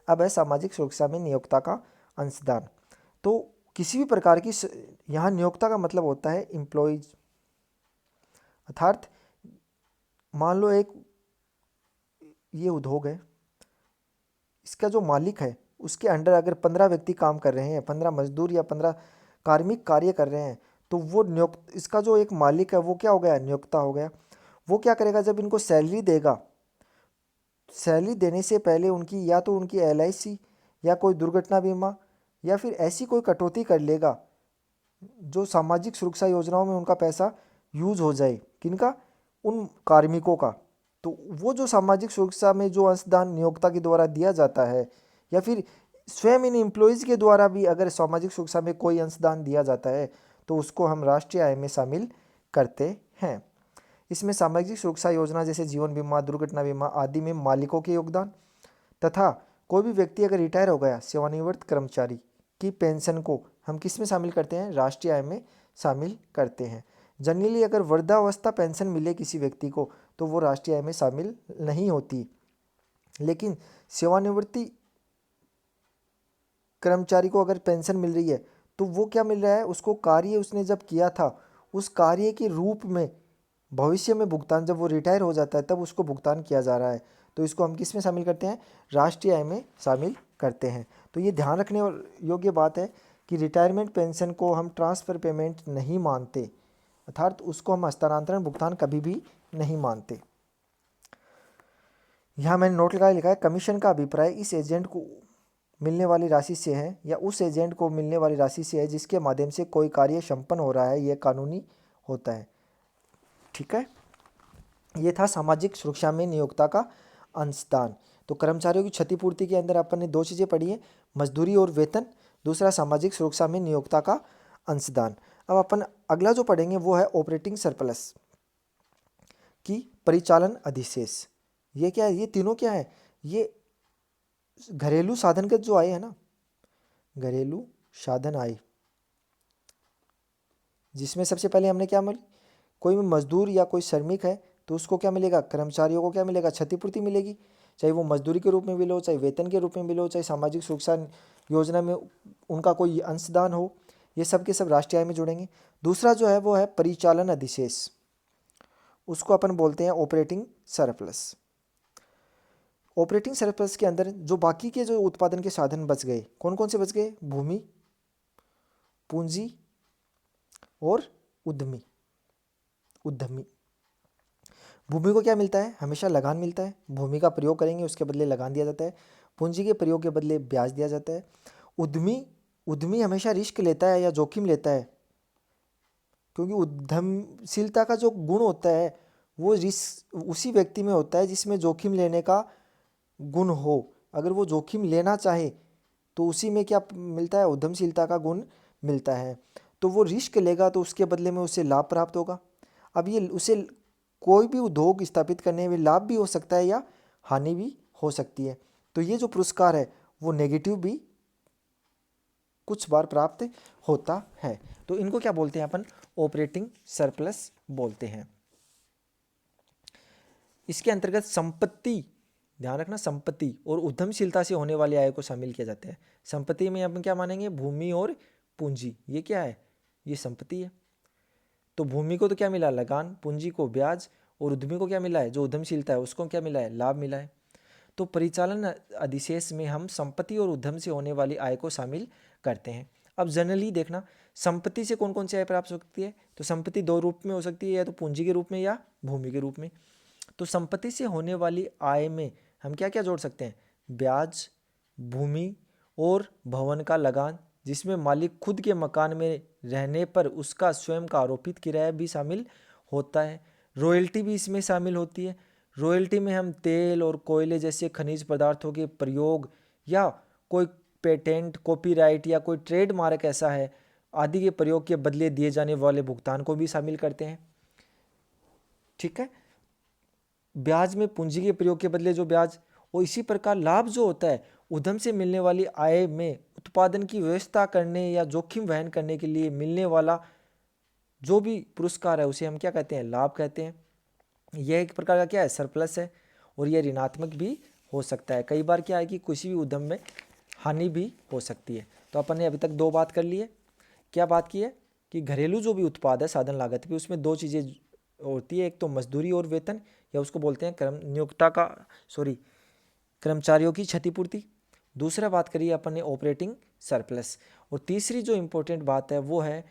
अब है सामाजिक सुरक्षा में नियोक्ता का अंशदान। तो किसी भी प्रकार की, यहाँ नियोक्ता का मतलब होता है एम्प्लॉयज, अर्थात मान लो एक ये उद्योग है, इसका जो मालिक है उसके अंडर अगर 15 व्यक्ति काम कर रहे हैं, 15 मजदूर या 15 कार्मिक कार्य कर रहे हैं, तो वो नियुक्त, इसका जो एक मालिक है वो क्या हो गया, नियोक्ता हो गया। वो क्या करेगा, जब इनको सैलरी देगा, सैलरी देने से पहले उनकी या तो उनकी LIC या कोई दुर्घटना बीमा या फिर ऐसी कोई कटौती कर लेगा जो सामाजिक सुरक्षा योजनाओं में उनका पैसा यूज हो जाए। किनका, उन कार्मिकों का। तो वो जो सामाजिक सुरक्षा में जो अंशदान नियोक्ता के द्वारा दिया जाता है या फिर स्वयं इन एम्प्लॉयज़ के द्वारा भी अगर सामाजिक सुरक्षा में कोई अंशदान दिया जाता है तो उसको हम राष्ट्रीय आय में शामिल करते हैं। इसमें सामाजिक सुरक्षा योजना जैसे जीवन बीमा, दुर्घटना बीमा आदि में मालिकों के योगदान तथा कोई भी व्यक्ति अगर रिटायर हो गया, सेवानिवृत्त कर्मचारी की पेंशन को हम किस में शामिल करते हैं, राष्ट्रीय आय में शामिल करते हैं। जनरली अगर वृद्धावस्था पेंशन मिले किसी व्यक्ति को तो वो राष्ट्रीय आय में शामिल नहीं होती, लेकिन सेवानिवृत्ति कर्मचारी को अगर पेंशन मिल रही है तो वो क्या मिल रहा है, उसको कार्य उसने जब किया था उस कार्य के रूप में भविष्य में भुगतान, जब वो रिटायर हो जाता है तब उसको भुगतान किया जा रहा है। तो इसको हम किस में शामिल करते हैं, राष्ट्रीय आय में शामिल करते हैं। तो ये ध्यान रखने और योग्य बात है कि रिटायरमेंट पेंशन को हम ट्रांसफ़र पेमेंट नहीं मानते, अर्थात उसको हम हस्तांतरण भुगतान कभी भी नहीं मानते। यहाँ मैंने नोट लगाया, लिखा है कमीशन का अभिप्राय इस एजेंट को मिलने वाली राशि से है या उस एजेंट को मिलने वाली राशि से है जिसके माध्यम से कोई कार्य संपन्न हो रहा है, यह कानूनी होता है। ठीक है, ये था सामाजिक सुरक्षा में नियोक्ता का अंशदान। तो कर्मचारियों की क्षतिपूर्ति के अंदर अपन ने दो चीज़ें पढ़ी है, मजदूरी और वेतन, दूसरा सामाजिक सुरक्षा में नियोक्ता का अंशदान। अब अपन अगला जो पढ़ेंगे वो है ऑपरेटिंग सरप्लस की परिचालन अधिशेष। ये क्या है, ये तीनों क्या है, ये घरेलू साधनगत जो आय है ना, घरेलू साधन आय, जिसमें सबसे पहले हमने क्या मिली, कोई भी मजदूर या कोई श्रमिक है तो उसको क्या मिलेगा, कर्मचारियों को क्या मिलेगा, क्षतिपूर्ति मिलेगी, चाहे वो मजदूरी के रूप में मिले हो, चाहे वेतन के रूप में मिले हो, चाहे सामाजिक सुरक्षा योजना में उनका कोई अंशदान हो, ये सब के सब राष्ट्रीय आय में जुड़ेंगे। दूसरा जो है वो है परिचालन अधिशेष, उसको अपन बोलते हैं ऑपरेटिंग सरप्लस। ऑपरेटिंग सरप्लस के अंदर जो बाकी के जो उत्पादन के साधन बच गए, कौन कौन से बच गए, भूमि, पूंजी और उद्यमी। भूमि को क्या मिलता है, हमेशा लगान मिलता है, भूमि का प्रयोग करेंगे उसके बदले लगान दिया जाता है, पूंजी के प्रयोग के बदले ब्याज दिया जाता है। उद्यमी हमेशा रिस्क लेता है या जोखिम लेता है, क्योंकि उद्यमशीलता का जो गुण होता है वो रिस्क उसी व्यक्ति में होता है जिसमें जोखिम लेने का गुण हो। अगर वो जोखिम लेना चाहे तो उसी में क्या मिलता है, उद्यमशीलता का गुण मिलता है। तो वो रिस्क लेगा तो उसके बदले में उसे लाभ प्राप्त होगा। अब ये उसे कोई भी उद्योग स्थापित करने में लाभ भी हो सकता है या हानि भी हो सकती है। तो ये जो पुरस्कार है वो नेगेटिव भी कुछ बार प्राप्त होता है। तो इनको क्या बोलते हैं अपन, ऑपरेटिंग सरप्लस बोलते हैं। इसके अंतर्गत संपत्ति, ध्यान रखना, संपत्ति और उद्यमशीलता से होने वाली आय को शामिल किया जाता है। संपत्ति में अपन क्या मानेंगे, भूमि और पूंजी, ये क्या है, ये संपत्ति है। तो भूमि को तो क्या मिला, लगान, पूंजी को ब्याज, और उद्यमी को क्या मिला है, जो उद्यमशीलता है उसको क्या मिला है, लाभ मिला है। तो परिचालन अधिशेष में हम संपत्ति और उद्यम से होने वाली आय को शामिल करते हैं। अब जनरली देखना, संपत्ति से कौन कौन सी आय प्राप्त हो सकती है, तो संपत्ति दो रूप में हो सकती है, या तो पूंजी के रूप में या भूमि के रूप में। तो संपत्ति से होने वाली आय में हम क्या क्या जोड़ सकते हैं, ब्याज, भूमि और भवन का लगान, जिसमें मालिक खुद के मकान में रहने पर उसका स्वयं का आरोपित किराया भी शामिल होता है। रॉयल्टी भी इसमें शामिल होती है। रॉयल्टी में हम तेल और कोयले जैसे खनिज पदार्थों के प्रयोग या कोई पेटेंट, कॉपीराइट या कोई ट्रेडमार्क ऐसा है आदि के प्रयोग के बदले दिए जाने वाले भुगतान को भी शामिल करते हैं। ठीक है, ब्याज में पूंजी के प्रयोग के बदले जो ब्याज, और इसी प्रकार लाभ जो होता है उद्यम से मिलने वाली आय में उत्पादन की व्यवस्था करने या जोखिम वहन करने के लिए मिलने वाला जो भी पुरस्कार है उसे हम क्या कहते हैं, लाभ कहते हैं। यह एक प्रकार का क्या है, सरप्लस है, और यह ऋणात्मक भी हो सकता है। कई बार क्या है कि किसी भी उद्यम में हानि भी हो सकती है। तो अपन ने अभी तक दो बात कर ली है। क्या बात की है कि घरेलू जो भी उत्पाद है साधन लागत भी, उसमें दो चीज़ें होती है, एक तो मजदूरी और वेतन, या उसको बोलते हैं कर्मचारियों की क्षतिपूर्ति। दूसरा बात करिए अपन ने ऑपरेटिंग सरप्लस। और तीसरी जो इम्पोर्टेंट बात है वो है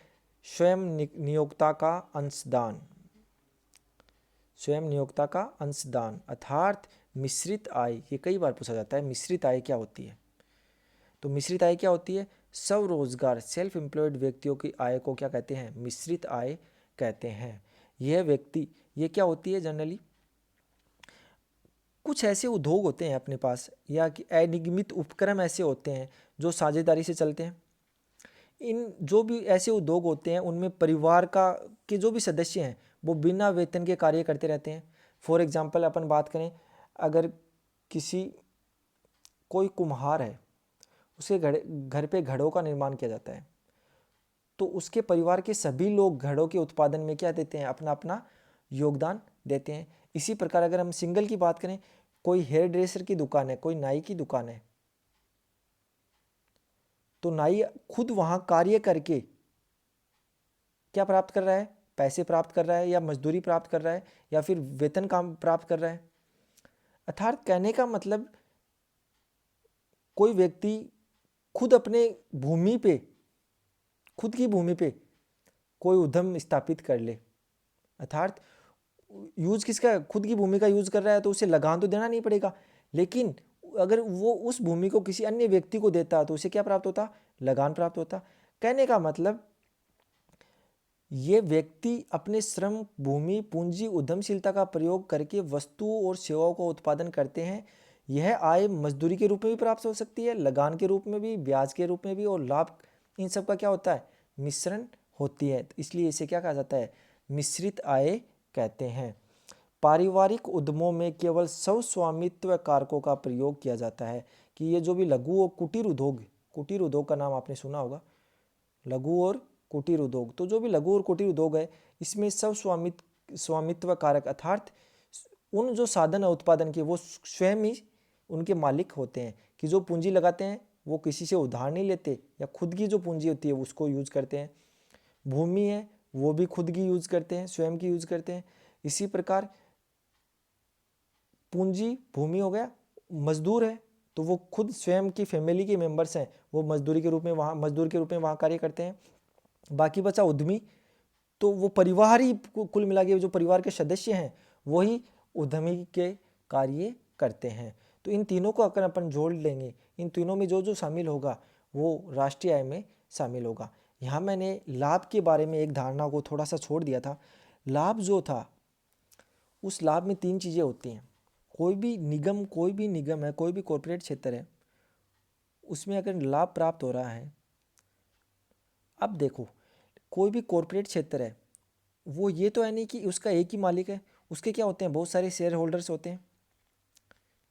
स्वयं नियोक्ता का अंशदान। स्वयं नियोक्ता का अंशदान अर्थात मिश्रित आय। ये कई बार पूछा जाता है मिश्रित आय क्या होती है। तो मिश्रित आय क्या होती है? स्वरोजगार सेल्फ एम्प्लॉयड व्यक्तियों की आय को क्या कहते हैं? मिश्रित आय कहते हैं। ये क्या होती है? जनरली कुछ ऐसे उद्योग होते हैं अपने पास या कि अनिगमित उपक्रम ऐसे होते हैं जो साझेदारी से चलते हैं। इन जो भी ऐसे उद्योग होते हैं उनमें परिवार के जो भी सदस्य हैं वो बिना वेतन के कार्य करते रहते हैं। फॉर एग्जांपल अपन बात करें, अगर कोई कुम्हार है, उसके घर पे घड़ों का निर्माण किया जाता है, तो उसके परिवार के सभी लोग घड़ों के उत्पादन में क्या देते हैं? अपना अपना योगदान देते हैं। इसी प्रकार अगर हम सिंगल की बात करें, कोई हेयर ड्रेसर की दुकान है, कोई नाई की दुकान है, तो नाई खुद वहां कार्य करके क्या प्राप्त कर रहा है? पैसे प्राप्त कर रहा है या मजदूरी प्राप्त कर रहा है या फिर वेतन काम प्राप्त कर रहा है। अर्थात कहने का मतलब कोई व्यक्ति खुद अपने भूमि पे, खुद की भूमि पे कोई उद्यम स्थापित कर ले, अर्थात यूज किसका? खुद की भूमि का यूज कर रहा है तो उसे लगान तो देना नहीं पड़ेगा। लेकिन अगर वो उस भूमि को किसी अन्य व्यक्ति को देता तो उसे क्या प्राप्त होता? लगान प्राप्त होता। कहने का मतलब ये व्यक्ति अपने श्रम, भूमि, पूंजी, उद्यमशीलता का प्रयोग करके वस्तुओं और सेवाओं का उत्पादन करते हैं। यह आय मजदूरी के रूप में भी प्राप्त हो सकती है, लगान के रूप में भी, ब्याज के रूप में भी, और लाभ, इन सब का क्या होता है? मिश्रण होती है। तो इसलिए इसे क्या कहा जाता है? मिश्रित आय कहते हैं। पारिवारिक उद्यमों में केवल स्वस्वामित्व कारकों का प्रयोग किया जाता है कि ये जो भी लघु और कुटीर उद्योग का नाम आपने सुना होगा, लघु और कुटीर उद्योग। तो जो भी लघु और कुटीर उद्योग है इसमें स्वामित्व कारक अर्थात उन जो साधन है उत्पादन के वो स्वयं ही उनके मालिक होते हैं, कि जो पूंजी लगाते हैं वो किसी से उधार नहीं लेते या खुद की जो पूंजी होती है उसको यूज करते हैं। भूमि है वो भी खुद की यूज करते हैं, स्वयं की यूज करते हैं। इसी प्रकार पूंजी भूमि हो गया। मजदूर है तो वो खुद स्वयं की फैमिली के मेंबर्स हैं, वो मजदूर के रूप में वहाँ कार्य करते हैं। बाकी बचा उद्यमी, तो वो परिवार ही कुल मिला के जो परिवार के सदस्य हैं वही उद्यमी के कार्य करते हैं। तो इन तीनों को अगर अपन जोड़ लेंगे, इन तीनों में जो जो शामिल होगा वो राष्ट्रीय आय में शामिल होगा। यहाँ मैंने लाभ के बारे में एक धारणा को थोड़ा सा छोड़ दिया था। लाभ जो था उस लाभ में तीन चीज़ें होती हैं। कोई भी निगम है, कोई भी कॉरपोरेट क्षेत्र है, उसमें अगर लाभ प्राप्त हो रहा है, अब देखो कोई भी कॉरपोरेट क्षेत्र है वो ये तो है नहीं कि उसका एक ही मालिक है, उसके क्या होते हैं? बहुत सारे शेयर होल्डर्स होते हैं।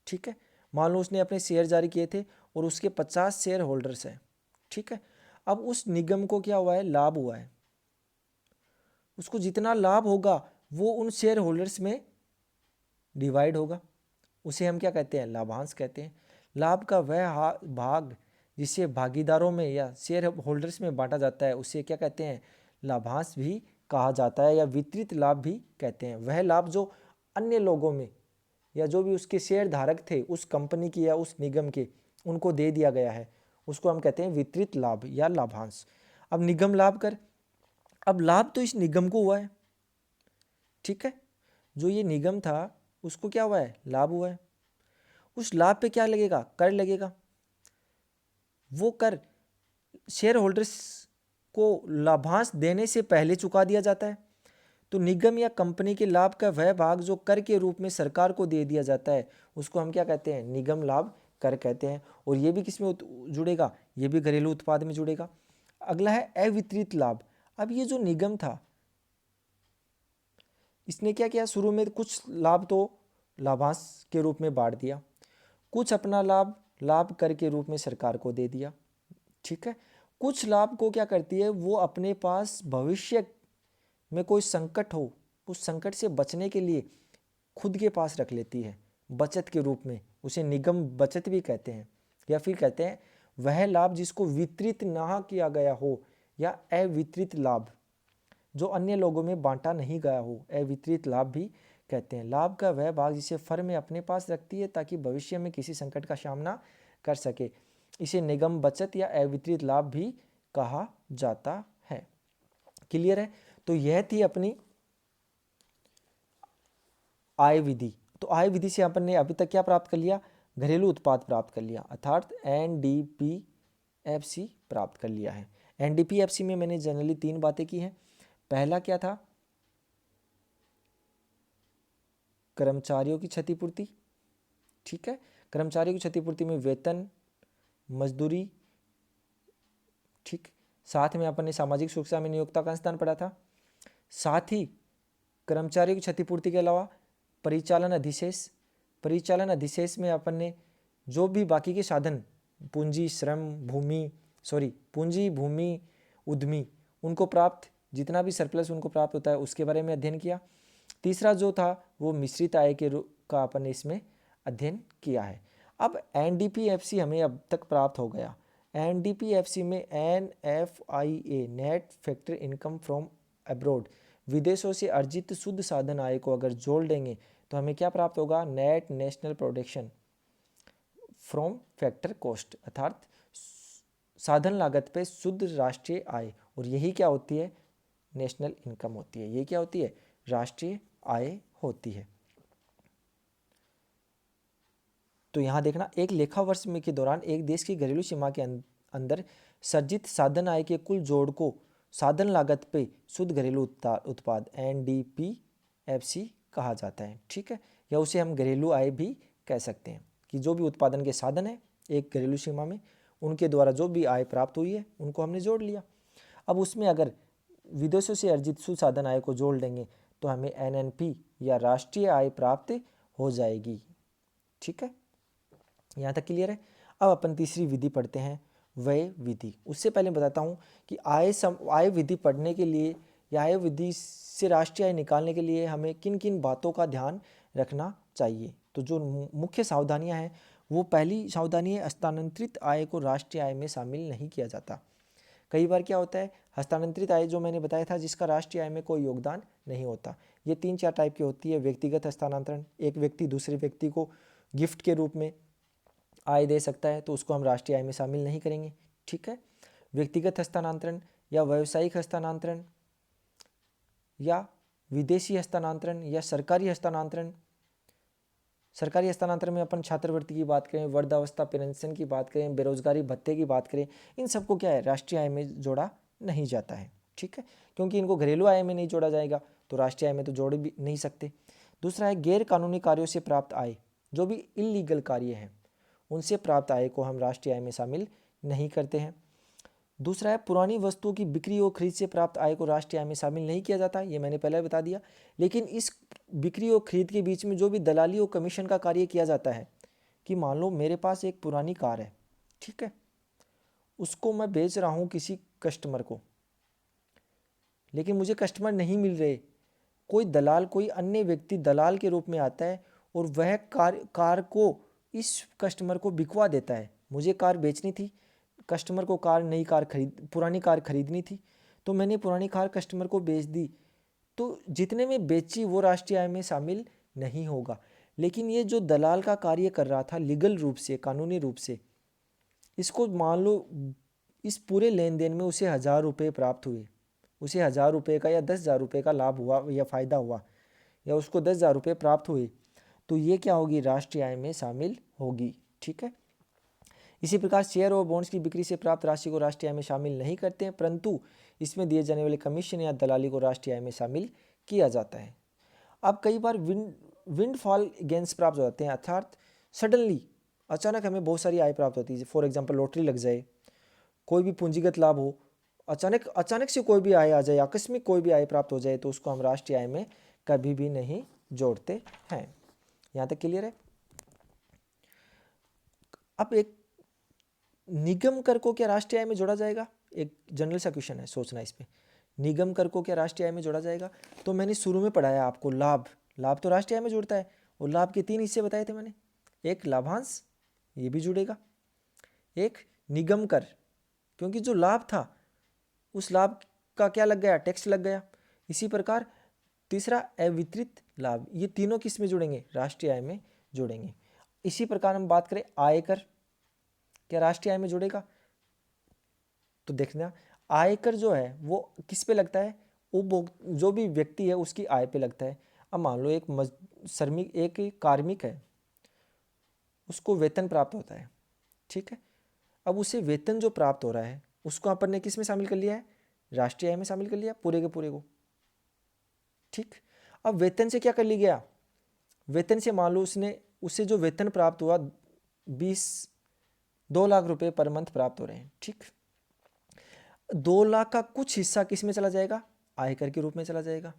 ठीक है, मान लो उसने अपने शेयर जारी किए थे और उसके 50 शेयर होल्डर्स हैं। ठीक है, अब उस निगम को क्या हुआ है? लाभ हुआ है। उसको जितना लाभ होगा वो उन शेयर होल्डर्स में डिवाइड होगा, उसे हम क्या कहते हैं? लाभांश कहते हैं। लाभ का वह भाग जिसे भागीदारों में या शेयर होल्डर्स में बांटा जाता है उसे क्या कहते हैं? लाभांश भी कहा जाता है या वितरित लाभ भी कहते हैं। वह लाभ जो अन्य लोगों में या जो भी उसके शेयर धारक थे उस कंपनी की या उस निगम के, उनको दे दिया गया है, उसको हम कहते हैं वितरित लाभ या लाभांश। अब निगम लाभ कर, अब लाभ तो इस निगम को हुआ है। ठीक है, जो ये निगम था उसको क्या हुआ है? लाभ हुआ है। उस लाभ पे क्या लगेगा? कर लगेगा। वो कर शेयर होल्डर्स को लाभांश देने से पहले चुका दिया जाता है। तो निगम या कंपनी के लाभ का वह भाग जो कर के रूप में सरकार को दे दिया जाता है उसको हम क्या कहते हैं? निगम लाभ कर कहते हैं। और ये भी किस में जुड़ेगा? ये भी घरेलू उत्पाद में जुड़ेगा। अगला है अवितरित लाभ। अब ये जो निगम था इसने क्या किया? शुरू में कुछ लाभ तो लाभांश के रूप में बांट दिया, कुछ अपना लाभ कर के रूप में सरकार को दे दिया। ठीक है, कुछ लाभ को क्या करती है? वो अपने पास भविष्य में कोई संकट हो, उस संकट से बचने के लिए खुद के पास रख लेती है बचत के रूप में। उसे निगम बचत भी कहते हैं। या फिर कहते हैं वह लाभ जिसको वितरित ना किया गया हो या अवितरित लाभ, जो अन्य लोगों में बांटा नहीं गया हो, अवितरित लाभ भी कहते हैं। लाभ का वह भाग जिसे फर्म अपने पास रखती है ताकि भविष्य में किसी संकट का सामना कर सके। इसे निगम बचत या अवितरित लाभ भी कहा जाता है। क्लियर है? तो यह थी अपनी आय विधि। तो आय विधि से अपन ने अभी तक क्या प्राप्त कर लिया? घरेलू उत्पाद प्राप्त कर लिया, अर्थात एनडीपीएफसी प्राप्त कर लिया है। एनडीपीएफसी में मैंने जनरली 3 बातें की हैं। पहला क्या था? कर्मचारियों की क्षतिपूर्ति। ठीक है, कर्मचारियों की क्षतिपूर्ति में वेतन, मजदूरी, ठीक। साथ में अपन ने सामाजिक सुरक्षा में नियोक्ता का स्थान पढ़ा था। साथ ही कर्मचारियों की क्षतिपूर्ति के अलावा परिचालन अधिशेष, परिचालन अधिशेष में अपन ने जो भी बाकी के साधन पूंजी, श्रम, पूंजी, भूमि, उद्यमी, उनको प्राप्त, जितना भी सरप्लस उनको प्राप्त होता है उसके बारे में अध्ययन किया। तीसरा जो था वो मिश्रित आय के का अपन ने इसमें अध्ययन किया है। अब एनडीपीएफसी हमें अब तक प्राप्त हो गया। एनडीपीएफसी में NFIA, net factor income from abroad, विदेशों से अर्जित शुद्ध साधन आय को अगर जोड़ देंगे तो हमें क्या प्राप्त होगा? Net national production from factor cost, अर्थात साधन लागत पे शुद्ध राष्ट्रीय आय। और यही क्या होती है? नेशनल इनकम होती है। ये क्या होती है? राष्ट्रीय आय होती है। तो यहाँ देखना, एक लेखा वर्ष में के दौरान एक देश की घरेलू सीमा के अंदर सर्जित साधन आय के कुल जोड़ को साधन लागत पे शुद्ध घरेलू उत्पाद एनडीपीएफसी कहा जाता है। ठीक है, या उसे हम घरेलू आय भी कह सकते हैं कि जो भी उत्पादन के साधन है एक घरेलू सीमा में, उनके द्वारा जो भी आय प्राप्त हुई है उनको हमने जोड़ लिया। अब उसमें अगर विदेशों से अर्जित शुद्ध साधन आय को जोड़ देंगे तो हमें एनएनपी या राष्ट्रीय आय प्राप्त हो जाएगी। ठीक है, यहाँ तक क्लियर है? अब अपन तीसरी विधि पढ़ते हैं, व्यय विधि। उससे पहले बताता हूँ कि आय विधि पढ़ने के लिए या आय विधि से राष्ट्रीय आय निकालने के लिए हमें किन किन बातों का ध्यान रखना चाहिए। तो जो मुख्य सावधानियाँ हैं, वो पहली सावधानी है, हस्तांतरित आय को राष्ट्रीय आय में शामिल नहीं किया जाता। कई बार क्या होता है, हस्तांतरित आय जो मैंने बताया था जिसका राष्ट्रीय आय में कोई योगदान नहीं होता, ये 3-4 टाइप की होती है। व्यक्तिगत हस्तांतरण, एक व्यक्ति दूसरे व्यक्ति को गिफ्ट के रूप में आय दे सकता है तो उसको हम राष्ट्रीय आय में शामिल नहीं करेंगे। ठीक है, व्यक्तिगत हस्तांतरण या व्यावसायिक हस्तांतरण या विदेशी हस्तांतरण या सरकारी हस्तांतरण। सरकारी हस्तांतरण में अपन छात्रवृत्ति की बात करें, वृद्धावस्था पेंशन की बात करें, बेरोजगारी भत्ते की बात करें, इन सबको क्या है, राष्ट्रीय आय में जोड़ा नहीं जाता है। ठीक है, क्योंकि इनको घरेलू आय में नहीं जोड़ा जाएगा तो राष्ट्रीय आय में तो जोड़ भी नहीं सकते। दूसरा है गैर कानूनी कार्यों से प्राप्त आय, जो भी इलीगल कार्य हैं उनसे प्राप्त आय को हम राष्ट्रीय आय में शामिल नहीं करते हैं। दूसरा है पुरानी वस्तुओं की बिक्री और खरीद से प्राप्त आय को राष्ट्रीय आय में शामिल नहीं किया जाता, ये मैंने पहले बता दिया। लेकिन इस बिक्री और खरीद के बीच में जो भी दलाली और कमीशन का कार्य किया जाता है, कि मान लो मेरे पास एक पुरानी कार है, ठीक है, उसको मैं बेच रहा हूँ किसी कस्टमर को, लेकिन मुझे कस्टमर नहीं मिल रहे, कोई दलाल, कोई अन्य व्यक्ति दलाल के रूप में आता है और वह कार को इस कस्टमर को बिकवा देता है। मुझे कार बेचनी थी, कस्टमर को पुरानी कार खरीदनी थी, तो मैंने पुरानी कार कस्टमर को बेच दी, तो जितने में बेची वो राष्ट्रीय आय में शामिल नहीं होगा। लेकिन ये जो दलाल का कार्य कर रहा था लीगल रूप से, कानूनी रूप से, इसको मान लो इस पूरे लेन देन में उसे 1000 रुपये प्राप्त हुए, उसे 1000 रुपये का या 10,000 रुपये का लाभ हुआ या फ़ायदा हुआ, या उसको 10,000 रुपये प्राप्त हुए, तो ये क्या होगी, राष्ट्रीय आय में शामिल होगी। ठीक है, इसी प्रकार शेयर और बॉन्ड्स की बिक्री से प्राप्त राशि को राष्ट्रीय आय में शामिल नहीं करते हैं, परंतु इसमें दिए जाने वाले कमीशन या दलाली को राष्ट्रीय आय में शामिल किया जाता है। अब कई बार विंडफॉल गेन्स प्राप्त हो जाते हैं, अर्थात सडनली अचानक हमें बहुत सारी आय प्राप्त होती है। फॉर एग्जाम्पल लॉटरी लग जाए, कोई भी पूंजीगत लाभ हो, अचानक से कोई भी आय आ जाए, आकस्मिक कोई भी आय प्राप्त हो जाए, तो उसको हम राष्ट्रीय आय में कभी भी नहीं जोड़ते हैं। यहाँ तक क्लियर है? अब एक निगम कर को क्या राष्ट्रीय आय में जोड़ा जाएगा? एक जनरल सा क्वेश्चन है, सोचना इस पे। निगम कर को क्या राष्ट्रीय आय में जोड़ा जाएगा? तो मैंने शुरू में पढ़ाया आपको, लाभ तो राष्ट्रीय आय में जुड़ता है, और लाभ के 3 हिस्से बताए थे मैंने। एक लाभांश, ये भी जुड़ेगा, एक निगम कर, क्योंकि जो लाभ था उस लाभ का क्या लग गया, टैक्स लग गया। इसी प्रकार तीसरा अवितरित लाभ, ये तीनों किस में जुड़ेंगे? राष्ट्रीय आय में जुड़ेंगे। इसी प्रकार हम बात करें आयकर, क्या राष्ट्रीय आय में जुड़ेगा? तो देखना आयकर जो है वो किस पे लगता है? उपभोग, जो भी व्यक्ति है उसकी आय पे लगता है। अब मान लो एक कार्मिक है, उसको वेतन प्राप्त होता है, ठीक है। अब उसे वेतन जो प्राप्त हो रहा है उसको अपन ने किस में शामिल कर लिया है? राष्ट्रीय आय में शामिल कर लिया पूरे के पूरे को, ठीक। अब वेतन से क्या कर लिया गया? वेतन से मान लो उसे जो वेतन प्राप्त हुआ 2 लाख रुपए पर मंथ प्राप्त हो रहे हैं, ठीक। 2 लाख का कुछ हिस्सा किस में चला जाएगा? आयकर के रूप में चला जाएगा।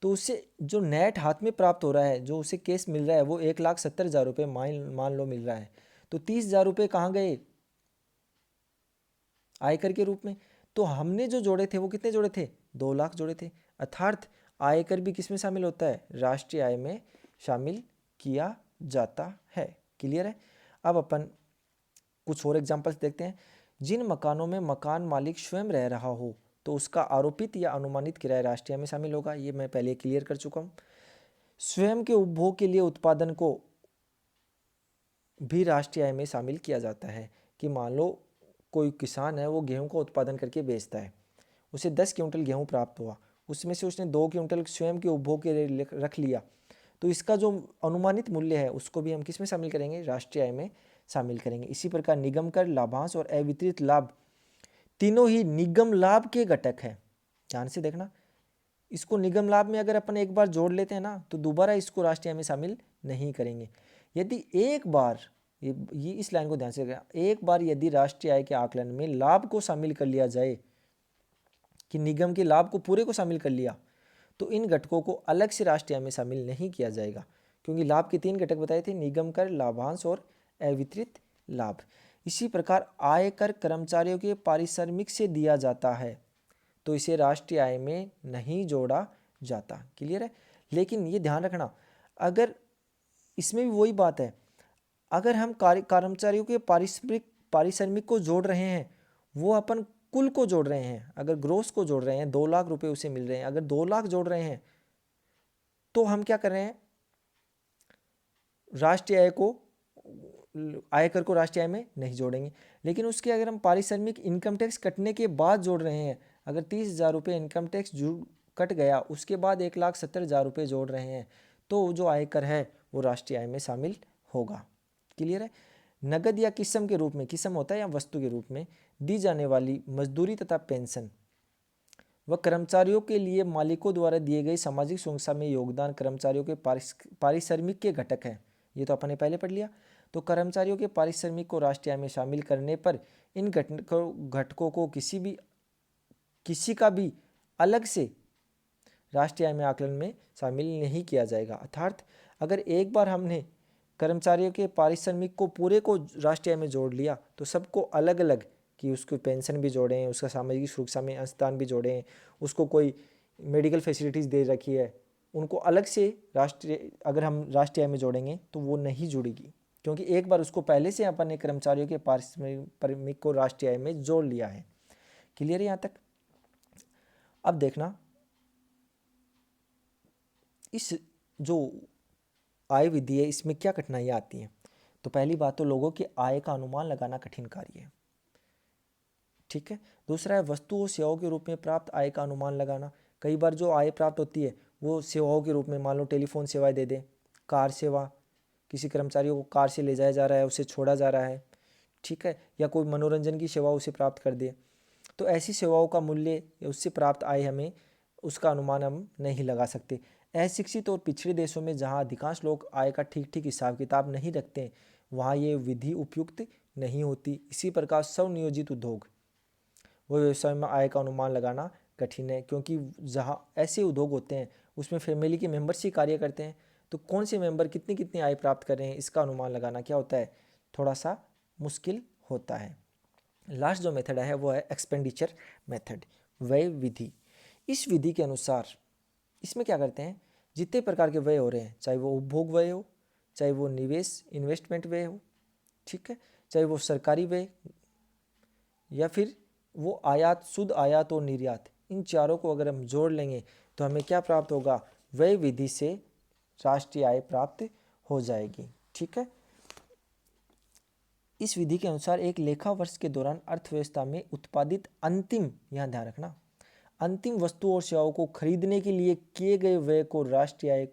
तो उसे जो नेट हाथ में प्राप्त हो रहा है, जो उसे केस मिल रहा है, वो 1,70,000 रुपये मान लो मिल रहा है। तो 30,000 रुपये कहाँ गए? आयकर के रूप में। तो हमने जो जोड़े थे वो कितने जोड़े थे? 2 लाख जोड़े थे। अर्थात आयकर भी किस में शामिल होता है? राष्ट्रीय आय में शामिल किया जाता है। क्लियर है? अब अपन कुछ और एग्जाम्पल्स देखते हैं। जिन मकानों में मकान मालिक स्वयं रह रहा हो तो उसका आरोपित या अनुमानित किराया राष्ट्रीय आय में शामिल होगा। ये मैं पहले क्लियर कर चुका हूँ। स्वयं के उपभोग के लिए उत्पादन को भी राष्ट्रीय आय में शामिल किया जाता है। कि मान लो कोई किसान है, वो गेहूं का उत्पादन करके बेचता है, उसे 10 क्विंटल गेहूं प्राप्त हुआ, उसमें से उसने 2 क्विंटल स्वयं के उपभोग के लिए रख लिया, तो इसका जो अनुमानित मूल्य है उसको भी हम किस में शामिल करेंगे? राष्ट्रीय आय में शामिल करेंगे। इसी प्रकार निगम कर, लाभांश और अवितरित लाभ तीनों ही निगम लाभ के घटक है। ध्यान से देखना, इसको निगम लाभ में अगर अपन एक बार जोड़ लेते हैं ना, तो दोबारा इसको राष्ट्रीय आय में शामिल नहीं करेंगे। यदि एक बार ये इस लाइन को ध्यान से रखना, एक बार यदि राष्ट्रीय आय के आकलन में लाभ को शामिल कर लिया जाए, कि निगम के लाभ को पूरे को शामिल कर लिया, तो इन घटकों को अलग से राष्ट्रीय आय में शामिल नहीं किया जाएगा। क्योंकि लाभ के 3 घटक बताए थे, निगम कर, लाभांश और अवितरित लाभ। इसी प्रकार आयकर कर्मचारियों के पारिश्रमिक से दिया जाता है, तो इसे राष्ट्रीय आय में नहीं जोड़ा जाता। क्लियर है? लेकिन ये ध्यान रखना, अगर इसमें भी वही बात है, अगर हम कर्मचारियों के पारिश्रमिक को जोड़ रहे हैं, वो अपन कुल को जोड़ रहे हैं, अगर ग्रोस को जोड़ रहे हैं, 2 लाख रुपए उसे मिल रहे हैं, अगर 2 लाख जोड़ रहे हैं, तो हम क्या कर रहे हैं? राष्ट्रीय आय को, आयकर को राष्ट्रीय आय में नहीं जोड़ेंगे। लेकिन उसके अगर हम पारिश्रमिक इनकम टैक्स कटने के बाद जोड़ रहे हैं, अगर 30,000 रुपये इनकम टैक्स कट गया, उसके बाद 1,70,000 रुपये जोड़ रहे हैं, तो जो आयकर है वो राष्ट्रीय आय में शामिल होगा। क्लियर है? नगद या किस्म के रूप में, किस्म होता है या वस्तु के रूप में दी जाने वाली मजदूरी तथा पेंशन व कर्मचारियों के लिए मालिकों द्वारा दिए गए सामाजिक सुरक्षा में योगदान कर्मचारियों के पारिश्रमिक के घटक हैं। ये तो अपन ने पहले पढ़ लिया। तो कर्मचारियों के पारिश्रमिक को राष्ट्रीय आय में शामिल करने पर इन घटकों को किसी का भी अलग से राष्ट्रीय आय में आकलन में शामिल नहीं किया जाएगा। अर्थात अगर एक बार हमने कर्मचारियों के पारिश्रमिक को पूरे को राष्ट्रीय आय में जोड़ लिया, तो सबको अलग अलग, कि उसको पेंशन भी जोड़ें, उसका सामाजिक सुरक्षा में अंशदान भी जोड़ें, उसको कोई मेडिकल फैसिलिटीज़ दे रखी है, उनको अलग से अगर हम राष्ट्रीय आय में जोड़ेंगे तो वो नहीं जुड़ेगी, क्योंकि एक बार उसको पहले से अपन ने कर्मचारियों के पारिश्रमिक को राष्ट्रीय आय में जोड़ लिया है। क्लियर है यहाँ तक? अब देखना, इस जो आय विधि है इसमें क्या कठिनाइयाँ आती हैं। तो पहली बात तो लोगों की आय का अनुमान लगाना कठिन कार्य है, ठीक है। दूसरा है वस्तु और सेवाओं के रूप में प्राप्त आय का अनुमान लगाना। कई बार जो आय प्राप्त होती है वो सेवाओं के रूप में, मान लो टेलीफोन सेवाएं दे दें, कार सेवा, किसी कर्मचारियों को कार से ले जाया जा रहा है, उसे छोड़ा जा रहा है, ठीक है, या कोई मनोरंजन की सेवा उसे प्राप्त कर दे, तो ऐसी सेवाओं का मूल्य या उससे प्राप्त आय हमें उसका अनुमान हम नहीं लगा सकते। अशिक्षित और पिछड़े देशों में जहाँ अधिकांश लोग आय का ठीक ठीक हिसाब किताब नहीं रखते, वहाँ ये विधि उपयुक्त नहीं होती। इसी प्रकार स्वनियोजित उद्योग वो व्यवसाय में आय का अनुमान लगाना कठिन है, क्योंकि जहाँ ऐसे उद्योग होते हैं उसमें फैमिली के मेंबर्स ही कार्य करते हैं, तो कौन से मेंबर कितनी कितनी आय प्राप्त कर रहे हैं इसका अनुमान लगाना क्या होता है? थोड़ा सा मुश्किल होता है। लास्ट जो मेथड है वो है एक्सपेंडिचर मेथड, व्यय विधि। इस विधि के अनुसार इसमें क्या करते हैं, जितने प्रकार के व्यय हो रहे हैं, चाहे वो उपभोग व्यय हो, चाहे वो निवेश इन्वेस्टमेंट व्यय हो, ठीक है, चाहे वो सरकारी व्यय, या फिर वो आयात, शुद्ध आयात और निर्यात, इन चारों को अगर हम जोड़ लेंगे तो हमें क्या प्राप्त होगा, व्यय विधि से राष्ट्रीय आय प्राप्त हो जाएगी। ठीक है, इस विधि के अनुसार एक लेखा वर्ष के दौरान अर्थव्यवस्था में उत्पादित अंतिम, यहाँ ध्यान रखना, अंतिम वस्तु और सेवाओं को खरीदने के लिए किए गए व्यय को राष्ट्रीय आय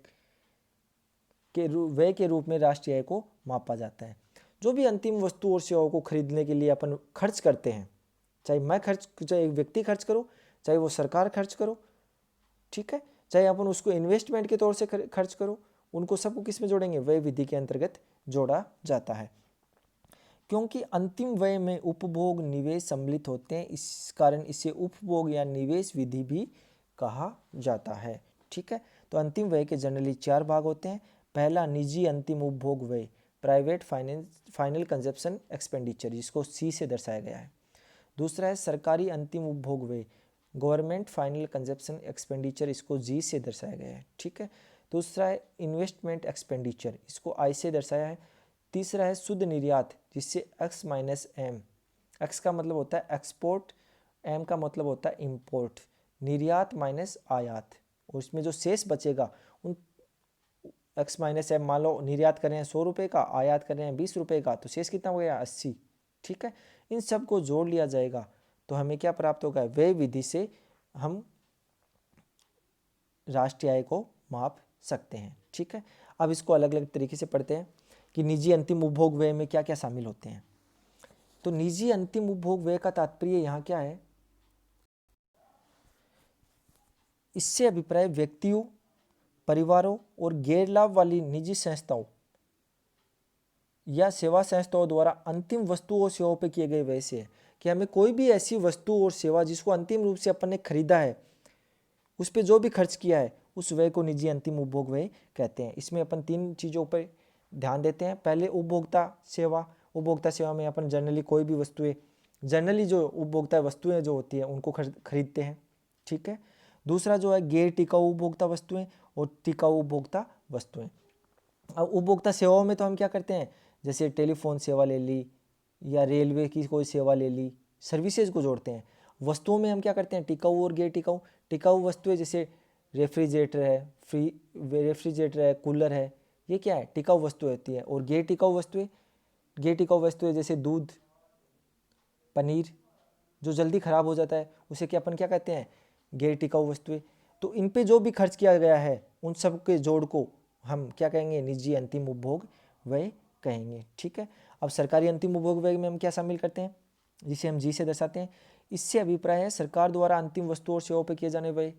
व्यय के रूप में राष्ट्रीय आय को मापा जाता है। जो भी अंतिम वस्तु और सेवाओं को खरीदने के लिए अपन खर्च करते हैं, चाहे एक व्यक्ति खर्च करो, चाहे वो सरकार खर्च करो, ठीक है, चाहे अपन उसको इन्वेस्टमेंट के तौर से खर्च करो, उनको सबको किस में जोड़ेंगे, व्यय विधि के अंतर्गत जोड़ा जाता है। क्योंकि अंतिम व्यय में उपभोग निवेश सम्मिलित होते हैं, इस कारण इसे उपभोग या निवेश विधि भी कहा जाता है। ठीक है, तो अंतिम व्यय के जनरली 4 भाग होते हैं। पहला, निजी अंतिम उपभोग व्यय, प्राइवेट फाइनल कंजप्शन एक्सपेंडिचर, जिसको सी से दर्शाया गया है। दूसरा है सरकारी अंतिम उपभोग व्यय, गवर्नमेंट फाइनल कंजप्शन एक्सपेंडिचर, इसको जी से दर्शाया गया है। ठीक है, दूसरा है इन्वेस्टमेंट एक्सपेंडिचर, इसको आई से दर्शाया है। तीसरा है शुद्ध निर्यात, जिससे एक्स माइनस एम, एक्स का मतलब होता है एक्सपोर्ट, एम का मतलब होता है इंपोर्ट, निर्यात माइनस आयात, और इसमें जो शेष बचेगा उन एक्स माइनस एम, मान लो निर्यात कर रहे हैं 100 रुपये का, आयात कर रहे हैं 20 रुपये का, तो शेष कितना हो गया, 80। ठीक है, इन सब को जोड़ लिया जाएगा तो हमें क्या प्राप्त होगा, व्यय विधि से हम राष्ट्रीय आय को माप सकते हैं। ठीक है, अब इसको अलग अलग तरीके से पढ़ते हैं कि निजी अंतिम उपभोग व्यय में क्या क्या शामिल होते हैं। तो निजी अंतिम उपभोग व्यय का तात्पर्य यहाँ क्या है, इससे अभिप्राय व्यक्तियों, परिवारों और गैर लाभ वाली निजी संस्थाओं या सेवा संस्थाओं द्वारा अंतिम वस्तु और सेवाओं पर किए गए व्यय से है कि हमें कोई भी ऐसी वस्तु और सेवा जिसको अंतिम रूप से अपन ने खरीदा है, उस पर जो भी खर्च किया है, उस व्यय को निजी अंतिम उपभोग व्यय कहते हैं। इसमें अपन 3 चीज़ों पर ध्यान देते हैं। पहले उपभोक्ता सेवा, उपभोक्ता सेवा में अपन जनरली कोई भी वस्तुएं, जनरली जो उपभोक्ता वस्तुएं जो होती है उनको खरीदते हैं। ठीक है, दूसरा जो है गैर टिकाऊ उपभोक्ता वस्तुएं और टिकाऊ उपभोक्ता वस्तुएं। अब उपभोक्ता सेवाओं में तो हम क्या करते हैं, जैसे टेलीफोन सेवा ले ली या रेलवे की कोई सेवा ले ली, सर्विसेज को जोड़ते हैं। वस्तुओं में हम क्या करते हैं, टिकाऊ और गैर टिकाऊ। टिकाऊ वस्तुएं जैसे रेफ्रिजरेटर है, कूलर है, ये क्या है, टिकाऊ वस्तु होती है। और गैर टिकाऊ वस्तुएं जैसे दूध, पनीर, जो जल्दी खराब हो जाता है, उसे क्या अपन क्या कहते हैं, गैर टिकाऊ वस्तुएं। तो इन पे जो भी खर्च किया गया है उन सब के जोड़ को हम क्या कहेंगे, निजी अंतिम उपभोग व्यय कहेंगे। ठीक है, अब सरकारी अंतिम उपभोग व्यय में हम क्या शामिल करते हैं, जिसे हम जी से दर्शाते हैं। इससे अभिप्राय है सरकार द्वारा अंतिम वस्तु और सेवाओं पर किए जाने व्यय।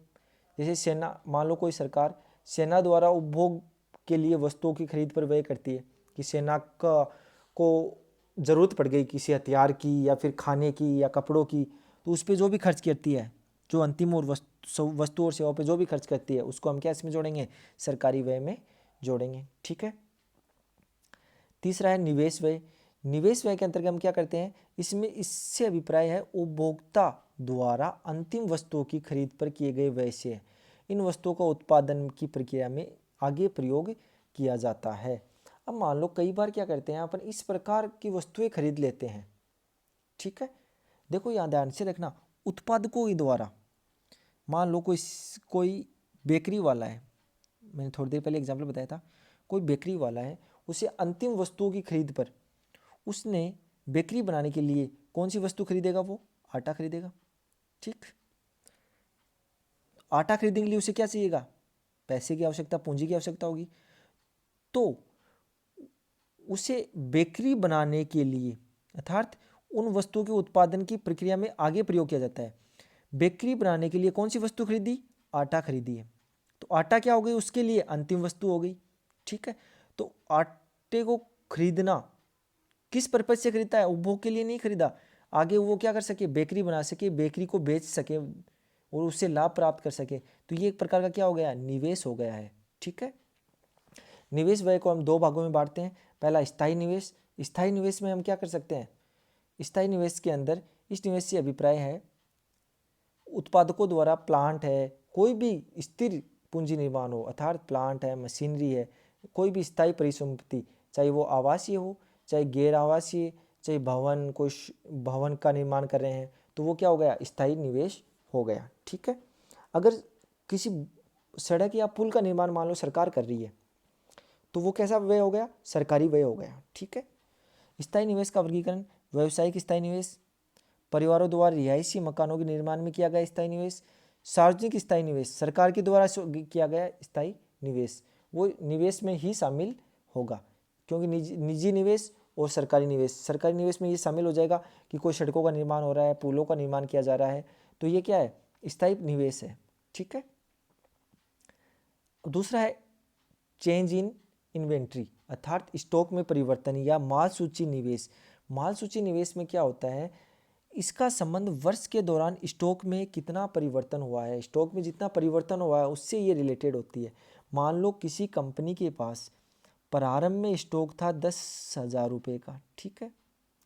जैसे सेना, मान लो कोई सरकार सेना द्वारा उपभोग के लिए वस्तुओं की खरीद पर व्यय करती है कि सेना को ज़रूरत पड़ गई किसी हथियार की या फिर खाने की या कपड़ों की, तो उस पर जो भी खर्च करती है, जो अंतिम और वस्तु और सेवाओं पर जो भी खर्च करती है, उसको हम क्या इसमें जोड़ेंगे, सरकारी व्यय में जोड़ेंगे। ठीक है, तीसरा है निवेश व्यय। निवेश व्यय के अंतर्गत हम क्या करते हैं, इससे अभिप्राय है उपभोक्ता द्वारा अंतिम वस्तुओं की खरीद पर किए गए व्यय से इन वस्तुओं का उत्पादन की प्रक्रिया में आगे प्रयोग किया जाता है। अब मान लो कई बार क्या करते हैं, अपन इस प्रकार की वस्तुएं खरीद लेते हैं। ठीक है, देखो यहाँ ध्यान से देखना, उत्पादकों के द्वारा, मान लो कोई बेकरी वाला है, मैंने थोड़ी देर पहले एग्जाम्पल बताया था, कोई बेकरी वाला है, उसे अंतिम वस्तुओं की खरीद पर उसने बेकरी बनाने के लिए कौन सी वस्तु खरीदेगा, वो आटा खरीदेगा। ठीक, आटा खरीदने के लिए उसे क्या चाहिएगा, पैसे की आवश्यकता, पूंजी की आवश्यकता होगी। तो उसे बेकरी बनाने के लिए अर्थात उन वस्तुओं के उत्पादन की प्रक्रिया में आगे प्रयोग किया जाता है। बेकरी बनाने के लिए कौन सी वस्तु खरीदी, आटा खरीदी है, तो आटा क्या हो गई, उसके लिए अंतिम वस्तु हो गई। ठीक है, तो आटे को खरीदना किस पर्पज से खरीदता है, उपभोग के लिए नहीं खरीदा, आगे वो क्या कर सके, बेकरी बना सके, बेकरी को बेच सके और उससे लाभ प्राप्त कर सके। तो ये एक प्रकार का क्या हो गया, निवेश हो गया है। ठीक है, निवेश व्यय को हम 2 भागों में बांटते हैं। पहला स्थायी निवेश। स्थायी निवेश में हम क्या कर सकते हैं, स्थायी निवेश के अंदर इस निवेश से अभिप्राय है उत्पादकों द्वारा प्लांट है, कोई भी स्थिर पूंजी निर्माण हो, अर्थात प्लांट है, मशीनरी है, कोई भी स्थायी परिसंपत्ति, चाहे वो आवासीय हो, चाहे गैर आवासीय, चाहे भवन, कोई भवन का निर्माण कर रहे हैं, तो वो क्या हो गया, स्थायी निवेश हो गया। ठीक है, अगर किसी सड़क या पुल का निर्माण मान लो सरकार कर रही है, तो वो कैसा व्यय हो गया, सरकारी व्यय हो गया। ठीक है। स्थायी निवेश का वर्गीकरण, व्यावसायिक स्थायी निवेश, परिवारों द्वारा रिहायशी मकानों के निर्माण में किया गया स्थायी निवेश, सार्वजनिक स्थायी निवेश, सरकार के द्वारा किया गया स्थायी निवेश, वो निवेश में ही शामिल होगा। क्योंकि निजी निवेश और सरकारी निवेश में ये शामिल हो जाएगा कि कोई सड़कों का निर्माण हो रहा है, पुलों का निर्माण किया जा रहा है, तो ये क्या है, स्थायी निवेश है। ठीक है। दूसरा है चेंज इन इन्वेंट्री, अर्थात स्टॉक में परिवर्तन या माल सूची निवेश। माल सूची निवेश में क्या होता है, इसका संबंध वर्ष के दौरान स्टॉक में कितना परिवर्तन हुआ है, स्टॉक में जितना परिवर्तन हुआ है उससे ये रिलेटेड होती है। मान लो किसी कंपनी के पास प्रारंभ में स्टॉक था 10,000 रुपये का, ठीक है,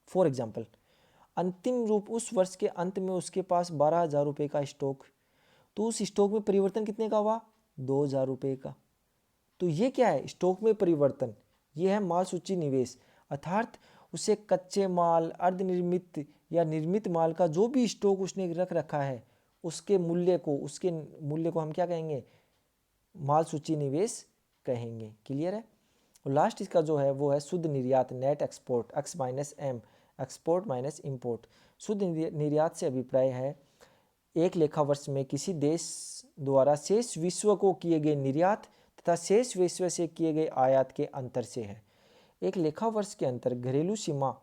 फॉर एग्जाम्पल, अंतिम रूप उस वर्ष के अंत में उसके पास 12,000 रुपये का स्टॉक, तो उस स्टॉक में परिवर्तन कितने का हुआ, 2,000 रुपये का। तो ये क्या है, स्टॉक में परिवर्तन, ये है माल सूची निवेश। अर्थात उसे कच्चे माल, अर्धनिर्मित या निर्मित माल का जो भी स्टॉक उसने रख रखा है, उसके मूल्य को हम क्या कहेंगे, माल सूची निवेश कहेंगे। क्लियर है। और लास्ट इसका जो है वो है शुद्ध निर्यात, net export, X minus M, export minus import. शुद्ध निर्यात से अभिप्राय है एक लेखा वर्ष में किसी देश द्वारा शेष विश्व को किए गए निर्यात तथा शेष विश्व से किए गए आयात के अंतर से है। एक लेखा वर्ष के अंतर घरेलू सीमा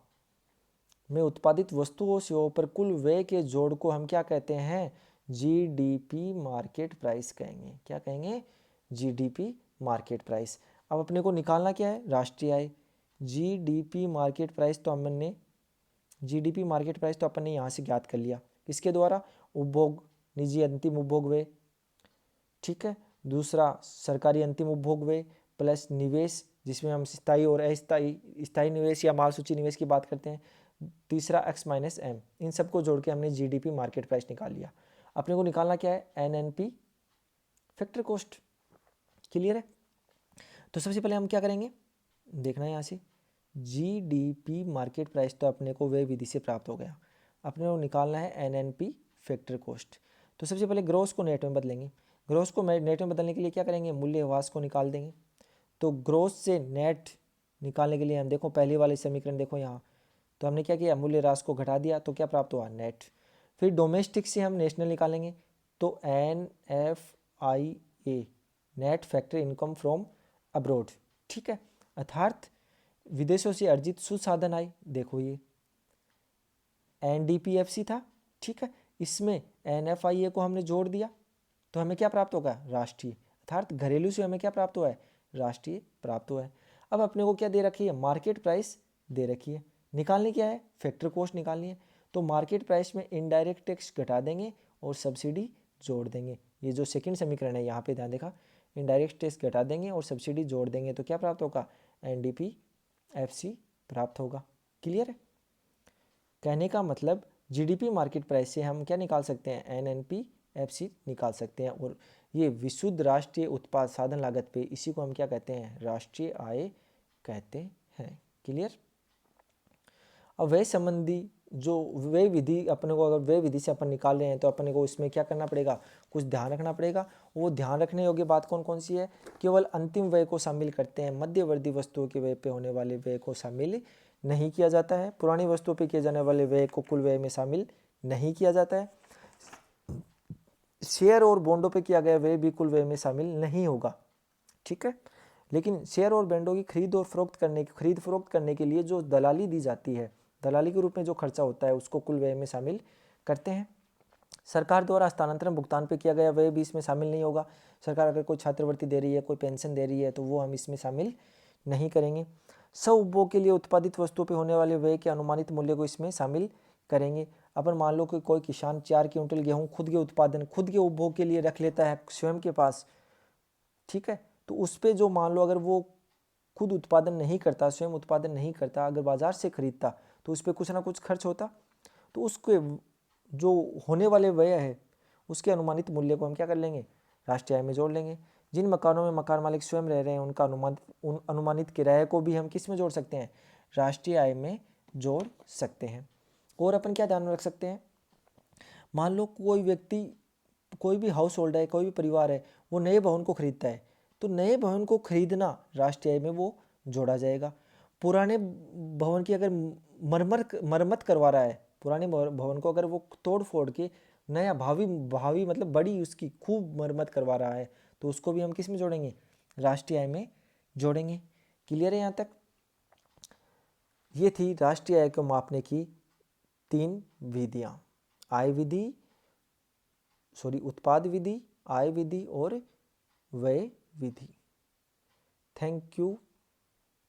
में उत्पादित वस्तुओं सेवाओं पर कुल व्यय के जोड़ को हम क्या कहते हैं, जीडीपी मार्केट प्राइस कहेंगे। क्या कहेंगे, जीडीपी मार्केट प्राइस। अब अपने को निकालना क्या है, राष्ट्रीय आय। जीडीपी मार्केट प्राइस तो हमने जीडीपी मार्केट प्राइस तो अपन ने यहाँ से ज्ञात कर लिया, किसके द्वारा, उपभोग, निजी अंतिम उपभोग व्यय। ठीक है। दूसरा सरकारी अंतिम उपभोग व्यय प्लस निवेश, जिसमें हम स्थायी और स्थायी निवेश या माल सूची निवेश की बात करते हैं। तीसरा एक्स माइनस एम, इन सबको जोड़ के हमने जीडीपी मार्केट प्राइस निकाल लिया। अपने को निकालना क्या है, एनएनपी फैक्टर कॉस्ट। क्लियर है। तो सबसे पहले हम क्या करेंगे, देखना है यहाँ से, जीडीपी मार्केट प्राइस तो अपने को व्यय विधि से प्राप्त हो गया। अपने को निकालना है एनएनपी फैक्टर कॉस्ट। तो सबसे पहले ग्रॉस को नेट में बदलेंगे। ग्रॉस को नेट में बदलने के लिए क्या करेंगे, मूल्यह्रास को निकाल देंगे। तो ग्रॉस से नेट निकालने के लिए हम देखो पहले वाले समीकरण देखो यहाँ, तो हमने क्या किया, मूल्यह्रास को घटा दिया तो क्या प्राप्त हुआ, नेट। फिर डोमेस्टिक से हम नेशनल निकालेंगे, तो NFIA, net factor income from abroad. ठीक है। अर्थात विदेशों से अर्जित सुसाधन आय, देखो ये NDPFC था। ठीक है। इसमें NFIA को हमने जोड़ दिया तो हमें क्या प्राप्त होगा, राष्ट्रीय। अर्थात घरेलू से हमें क्या प्राप्त हुआ है, राष्ट्रीय प्राप्त हुआ है। अब अपने को क्या दे रखी है, मार्केट प्राइस दे रखी है। निकालनी क्या है, फैक्टर कॉस्ट निकालनी है। तो मार्केट प्राइस में इनडायरेक्ट टैक्स घटा देंगे और सब्सिडी जोड़ देंगे। ये जो सेकंड समीकरण है यहाँ पे ध्यान देखा, इनडायरेक्ट टैक्स घटा देंगे और सब्सिडी जोड़ देंगे तो क्या प्राप्त होगा, NDPFC प्राप्त होगा। क्लियर है। कहने का मतलब जीडीपी मार्केट प्राइस से हम क्या निकाल सकते हैं, NNPFC निकाल सकते हैं। और ये विशुद्ध राष्ट्रीय उत्पाद साधन लागत पे, इसी को हम क्या कहते हैं, राष्ट्रीय आय कहते हैं। क्लियर। अब व्यय संबंधी जो व्यय विधि अपने को, अगर व्यय विधि से अपन निकाल रहे हैं तो अपने को इसमें क्या करना पड़ेगा, कुछ ध्यान रखना पड़ेगा। वो ध्यान रखने योग्य बात कौन कौन सी है, केवल अंतिम व्यय को शामिल करते हैं, मध्यवर्ती वस्तुओं के व्यय पे होने वाले व्यय को शामिल नहीं किया जाता है, पुरानी वस्तुओं पे किए जाने वाले व्यय को कुल व्यय में शामिल नहीं किया जाता है, शेयर और बॉन्डों पे किया गया व्यय भी कुल व्यय में शामिल नहीं होगा। ठीक है। लेकिन शेयर और बॉन्डों की खरीद फरोख्त करने के लिए जो दलाली दी जाती है, दलाली के रूप में जो खर्चा होता है उसको कुल व्यय में शामिल करते हैं। सरकार द्वारा हस्तांतरण भुगतान पे किया गया व्यय भी इसमें शामिल नहीं होगा। सरकार अगर कोई छात्रवृत्ति दे रही है, कोई पेंशन दे रही है, तो वो हम इसमें शामिल नहीं करेंगे। स्व उपभोग के लिए उत्पादित वस्तुओं पे होने वाले व्यय के अनुमानित मूल्य को इसमें शामिल करेंगे। अपन मान लो कि कोई किसान 4 क्विंटल गेहूँ खुद के उत्पादन, खुद के उपभोग के लिए रख लेता है स्वयं के पास। ठीक है। तो उस पर जो मान लो अगर वो खुद उत्पादन नहीं करता, स्वयं उत्पादन नहीं करता, अगर बाजार से खरीदता तो उस पर कुछ ना कुछ खर्च होता, तो उसके जो होने वाले व्यय है उसके अनुमानित मूल्य को हम क्या कर लेंगे, राष्ट्रीय आय में जोड़ लेंगे। जिन मकानों में मकान मालिक स्वयं रह रहे हैं उनका अनुमानित किराए को भी हम किस में जोड़ सकते हैं, राष्ट्रीय आय में जोड़ सकते हैं। और अपन क्या ध्यान में रख सकते हैं, मान लो कोई व्यक्ति कोई भी हाउस होल्ड है, कोई भी परिवार है, वो नए भवन को खरीदता है, तो नए भवन को खरीदना राष्ट्रीय आय में वो जोड़ा जाएगा। पुराने भवन की अगर मरम्मत करवा रहा है, पुराने भवन को अगर वो तोड़ फोड़ के नया भावी भावी मतलब बड़ी उसकी खूब मरम्मत करवा रहा है, तो उसको भी हम किस में जोड़ेंगे, राष्ट्रीय आय में जोड़ेंगे। क्लियर है यहाँ तक? ये थी राष्ट्रीय आय को मापने की 3 विधियाँ, आय विधि, उत्पाद विधि, आय विधि और व्यय विधि। Thank you.